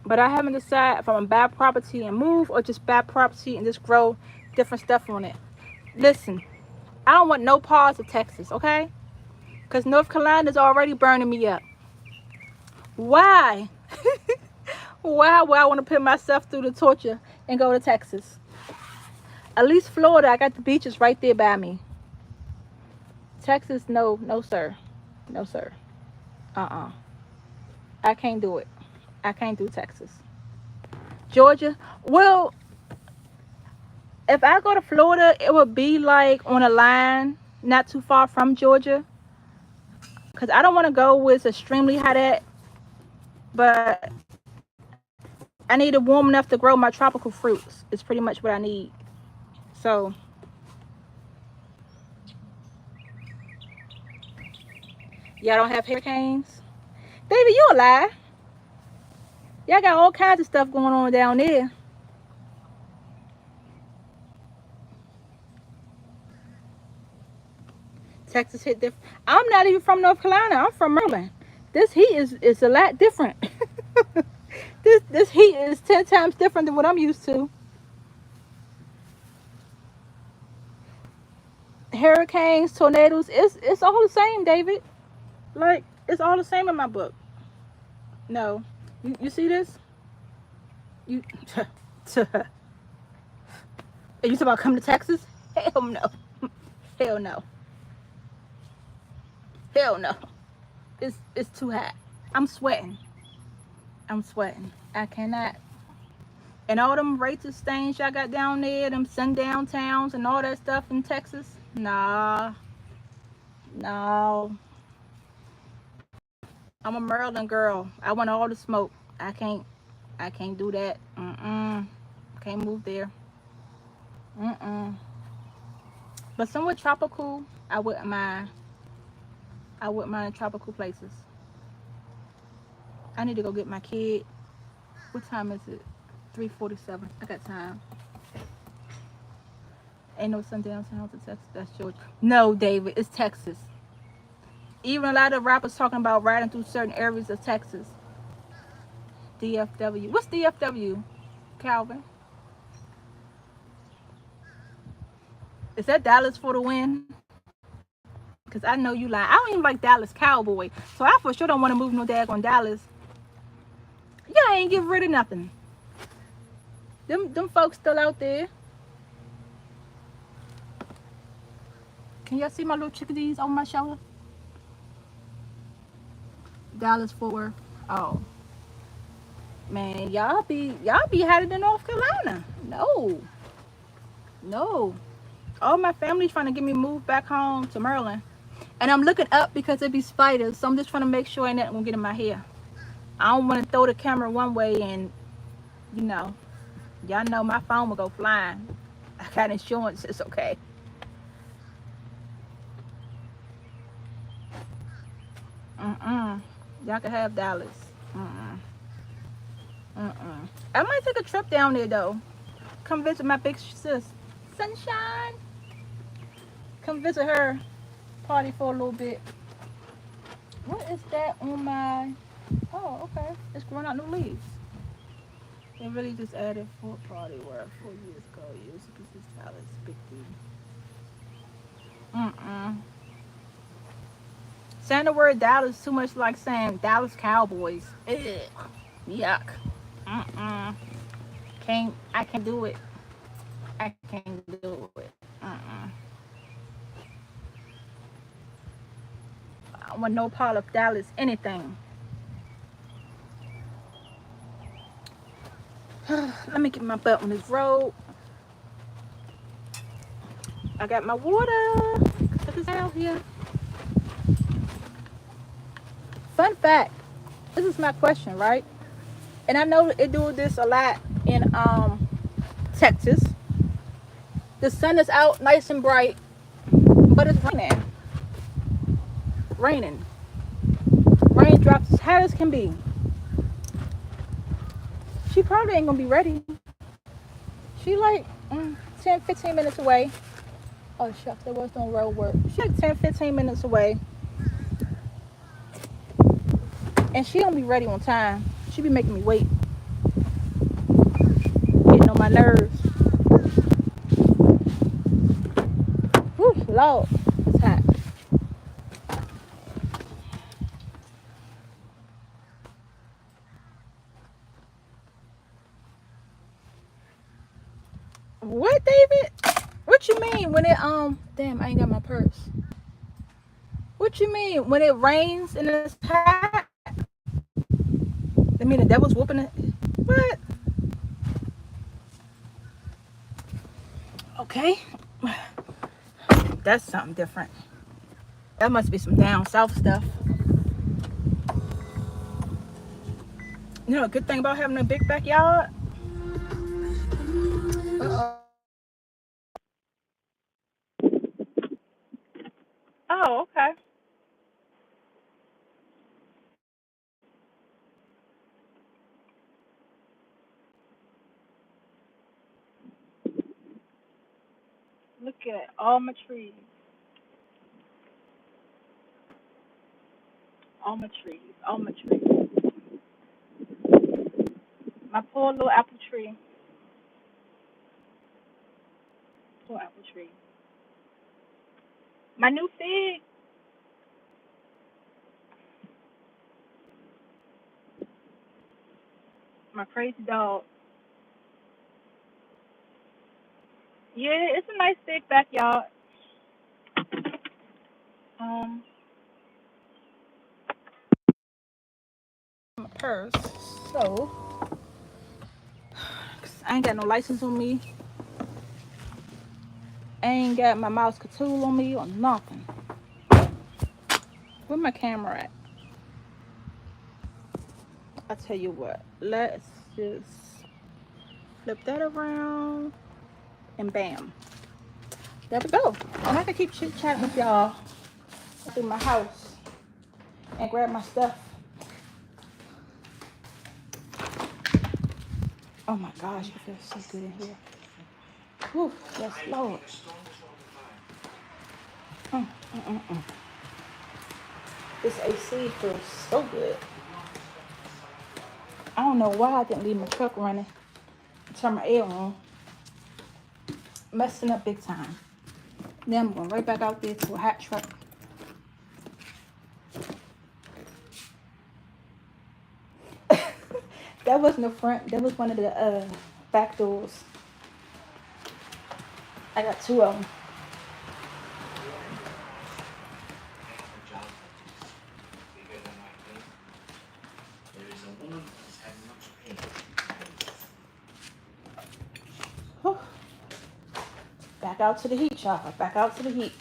but I haven't decided if I'm gonna buy property and move, or just buy property and just grow different stuff on it. Listen, I don't want no parts of Texas, okay? Because North Carolina is already burning me up. Why? Why would I want to put myself through the torture and go to Texas? At least Florida, I got the beaches right there by me. Texas, no, no, sir. No, sir. I can't do it. I can't do Texas. Georgia, well, if I go to Florida, it would be like on a line not too far from Georgia. Because I don't want to go where it's extremely hot at, but I need it warm enough to grow my tropical fruits. It's pretty much what I need. So, y'all don't have hurricanes? Baby, you a lie. Y'all got all kinds of stuff going on down there. Texas hit different. I'm not even from North Carolina. I'm from Maryland. This heat is a lot different. this heat is 10 times different than what I'm used to. Hurricanes, tornadoes, it's all the same, David. Like, it's all the same in my book. No. You see this? You are you talking about coming to Texas? Hell no. Hell no. Hell no. It's too hot. I'm sweating. I cannot. And all them racist things y'all got down there, them sundown towns and all that stuff in Texas. Nah. No. I'm a Maryland girl. I want all the smoke. I can't do that. Can't move there. But somewhat tropical, I wouldn't mind tropical places. I need to go get my kid. What time is it? 3:47. I got time. Ain't no sundown towns in Texas. That's Georgia. No, David, it's Texas. Even a lot of rappers talking about riding through certain areas of Texas. DFW. What's DFW, Calvin? Is that Dallas for the win? Because I know you lying. I don't even like Dallas Cowboy. So I for sure don't want to move no daggone Dallas. Y'all ain't get rid of nothing. Them folks still out there. Can y'all see my little chickadees on my shoulder? Dallas Fort Worth. Oh. Man, y'all be headed to North Carolina. No. All my family's trying to get me moved back home to Maryland. And I'm looking up because it be spiders. So I'm just trying to make sure ain't nothing gonna get in my hair. I don't want to throw the camera one way and, you know, y'all know my phone will go flying. I got insurance. It's okay. Y'all can have Dallas. I might take a trip down there though. Come visit my big sis, Sunshine. Come visit her. Party for a little bit. What is that on my? Oh, okay. It's growing out new leaves. They really just added Fort Party where 4 years ago. Years ago, this Dallas big deal. Saying the word Dallas too much like saying Dallas Cowboys. Ugh. Yuck. I can't do it. I can't do it. I want no part of Dallas anything. Let me get my butt on this road. I got my water. Check this out here. Fun fact. This is my question, right? And I know it do this a lot in Texas. The sun is out nice and bright, but it's raining. Raindrops as hot as can be. She probably ain't gonna be ready. She like 10-15 minutes away. Oh shucks, there was no road work. She like 10-15 minutes away. And she don't be ready on time. She be making me wait. Getting on my nerves. Whew, Lord, it's hot. What, David? What you mean when it damn, I ain't got my purse. What you mean when it rains and it's hot? I mean the devil's whooping it. What? Okay. That's something different. That must be some down south stuff. You know a good thing about having a big backyard? Uh-oh. Oh, okay. Look at all my trees. All my trees. All my trees. My poor little apple tree. Poor apple tree. My new fig. My crazy dog. Yeah, it's a nice big backyard. Um, my purse. So, 'cause I ain't got no license on me. I ain't got my mouse tool on me or nothing. Where my camera at? I tell you what. Let's just flip that around and bam. There we go. And I can keep chit chatting with y'all through my house and grab my stuff. Oh my gosh, it feels so good in here. Whew, yes, Lord. This AC feels so good. I don't know why I didn't leave my truck running. Turn my air on. Messing up big time. Then I'm going right back out there to a hot truck. That wasn't the front. That was one of the back doors. I got two of them. Whew. Back out to the heat, y'all. Back out to the heat.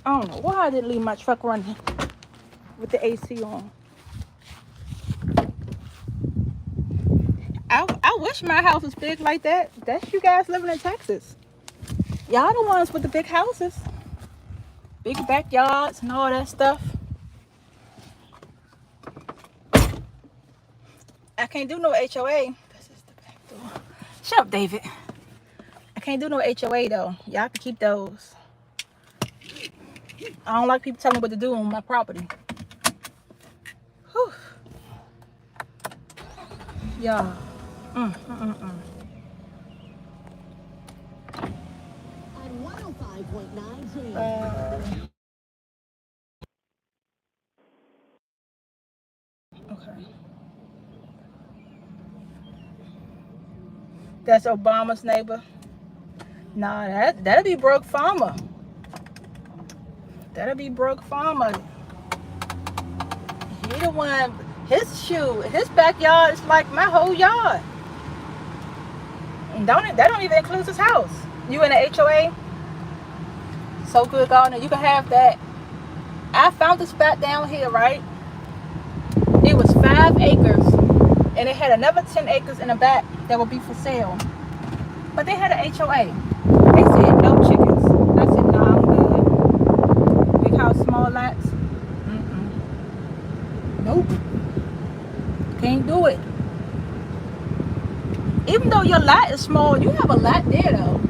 I don't know why I didn't leave my truck running with the AC on. I wish my house was big like that. That's you guys living in Texas. Y'all the ones with the big houses. Big backyards and all that stuff. I can't do no HOA. This is the back door. Shut up, David. I can't do no HOA though. Y'all can keep those. I don't like people telling me what to do on my property. Whew. Y'all. At 105.9 Okay. That's Obama's neighbor. Nah, that'll be Broke Farmer. That'll be Broke Farmer. He the one. His backyard is like my whole yard. And that don't even include his house. You in the HOA? So good, Gardner. You can have that. I found this spot down here, right? It was 5 acres. And it had another 10 acres in the back that would be for sale. But they had an HOA. They said no chickens. I said, nah, I'm good. Big house, small lots. Nope. Can't do it. Even though your lot is small, you have a lot there though.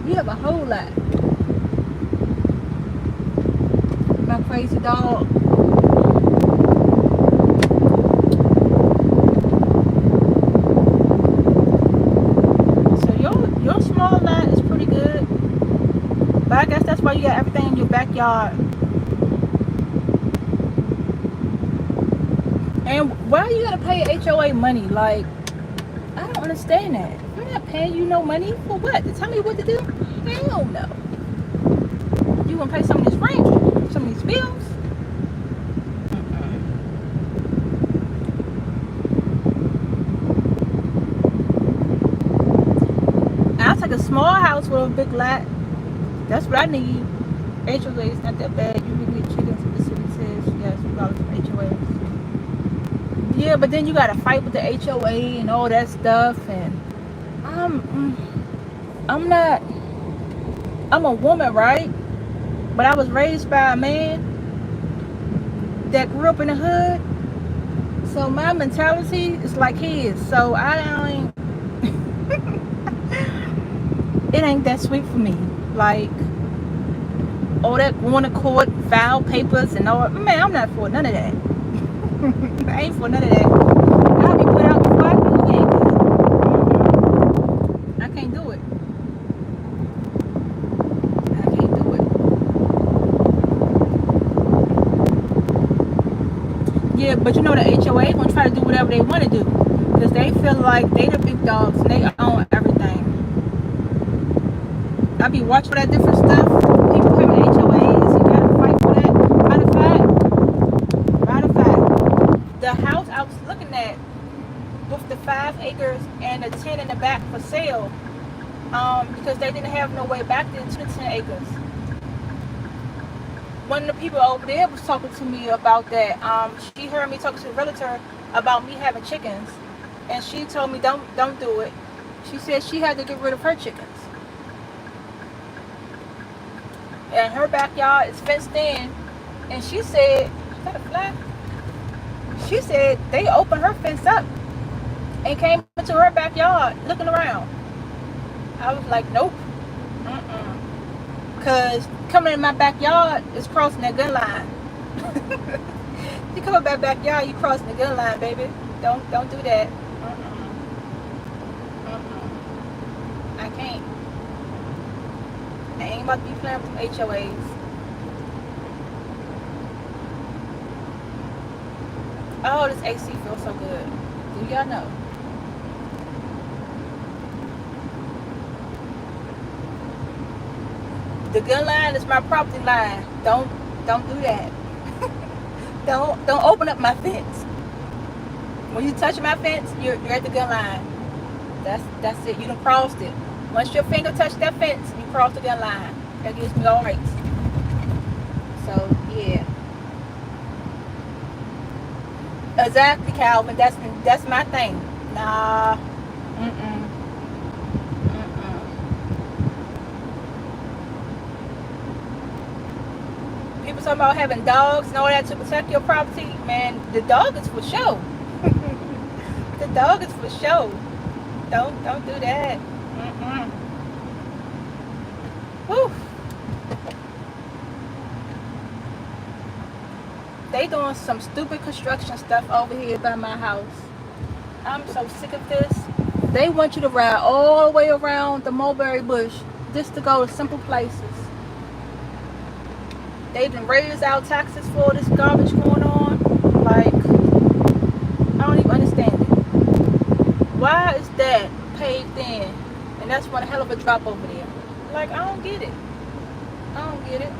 You have a whole lot. My crazy dog. So your small lot is pretty good. But I guess that's why you got everything in your backyard. And why you gotta pay HOA money? Like, I don't understand that. I'm not paying you no money for what? To tell me what to do? Hell no. You gonna pay some of this rent, some of these bills? I'll take a small house with a big lot. That's what I need. HOA is not that bad. You can get chickens if the city says yes, $2 from HOA. Yeah, but then you gotta fight with the HOA and all that stuff, and I'm not. I'm a woman, right? But I was raised by a man that grew up in the hood, so my mentality is like his. So I don't. It ain't that sweet for me. Like all that going to court, file papers, and all. Man, I'm not for none of that. I ain't for none of that. I'll be put out before I can do it. I can't do it. I can't do it. Yeah, but you know the HOA gonna try to do whatever they want to do because they feel like they the big dogs and they own everything. I be watching that different stuff. People having HOAs and gotta fight for that. Matter of fact, the house I was looking at with the 5 acres and the 10 in the back for sale, because they didn't have no way back then to the 10 acres. One of the people over there was talking to me about that. She heard me talking to the realtor about me having chickens, and she told me don't do it. She said she had to get rid of her chickens, and her backyard is fenced in. And she said, "Is that a fly?" She said they opened her fence up and came into her backyard looking around. I was like, nope. Because coming in my backyard is crossing that gun line. You come in my backyard, you crossing the gun line, baby. Don't do that. I can't. I ain't about to be playing with HOAs. Oh, this AC feels so good. Do y'all know? The gun line is my property line. Don't do that. Don't open up my fence. When you touch my fence, you're at the gun line. That's it. You done crossed it. Once your finger touched that fence, you crossed the gun line. That gives me all rights. So yeah. Exactly, Calvin. That's my thing. Nah. Mm-mm. Mm-mm. People talking about having dogs and all that to protect your property. Man, the dog is for show. The dog is for show. Don't do that. Mm-mm. Whew. They doing some stupid construction stuff over here by my house. I'm so sick of this. They want you to ride all the way around the mulberry bush just to go to simple places. They done raised our taxes for all this garbage going on. Like, I don't even understand it. Why is that paved in? And that's one hell of a drop over there. Like, I don't get it. I don't get it.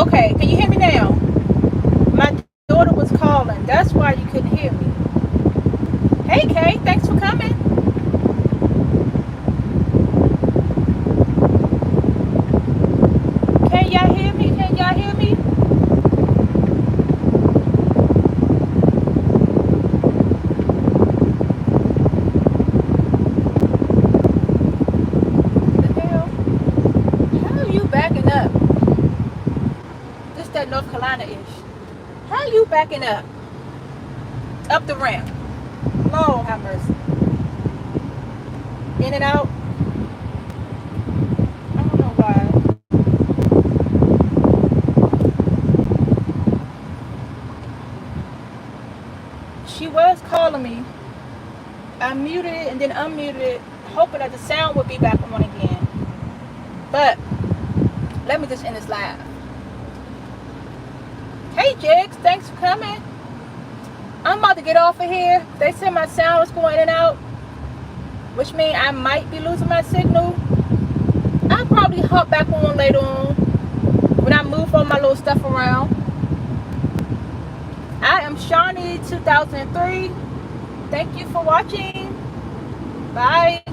Okay, can you hear me now? My daughter was calling. That's why you couldn't hear me. Hey, Kay, thanks for coming. Can y'all hear me? Can y'all hear me? The hell? How are you backing up? This that North Carolina-ish. How are you backing up? Up the ramp. Lord have mercy. In and out. I don't know why. She was calling me. I muted it and then unmuted it, hoping that the sound would be back on again. But let me just end this live. Hey Jigs, thanks for coming. I'm about to get off of here. They said my sound was going in and out, which means I might be losing my signal. I'll probably hop back on later on when I move all my little stuff around. I am Shawnee 2003. Thank you for watching. Bye.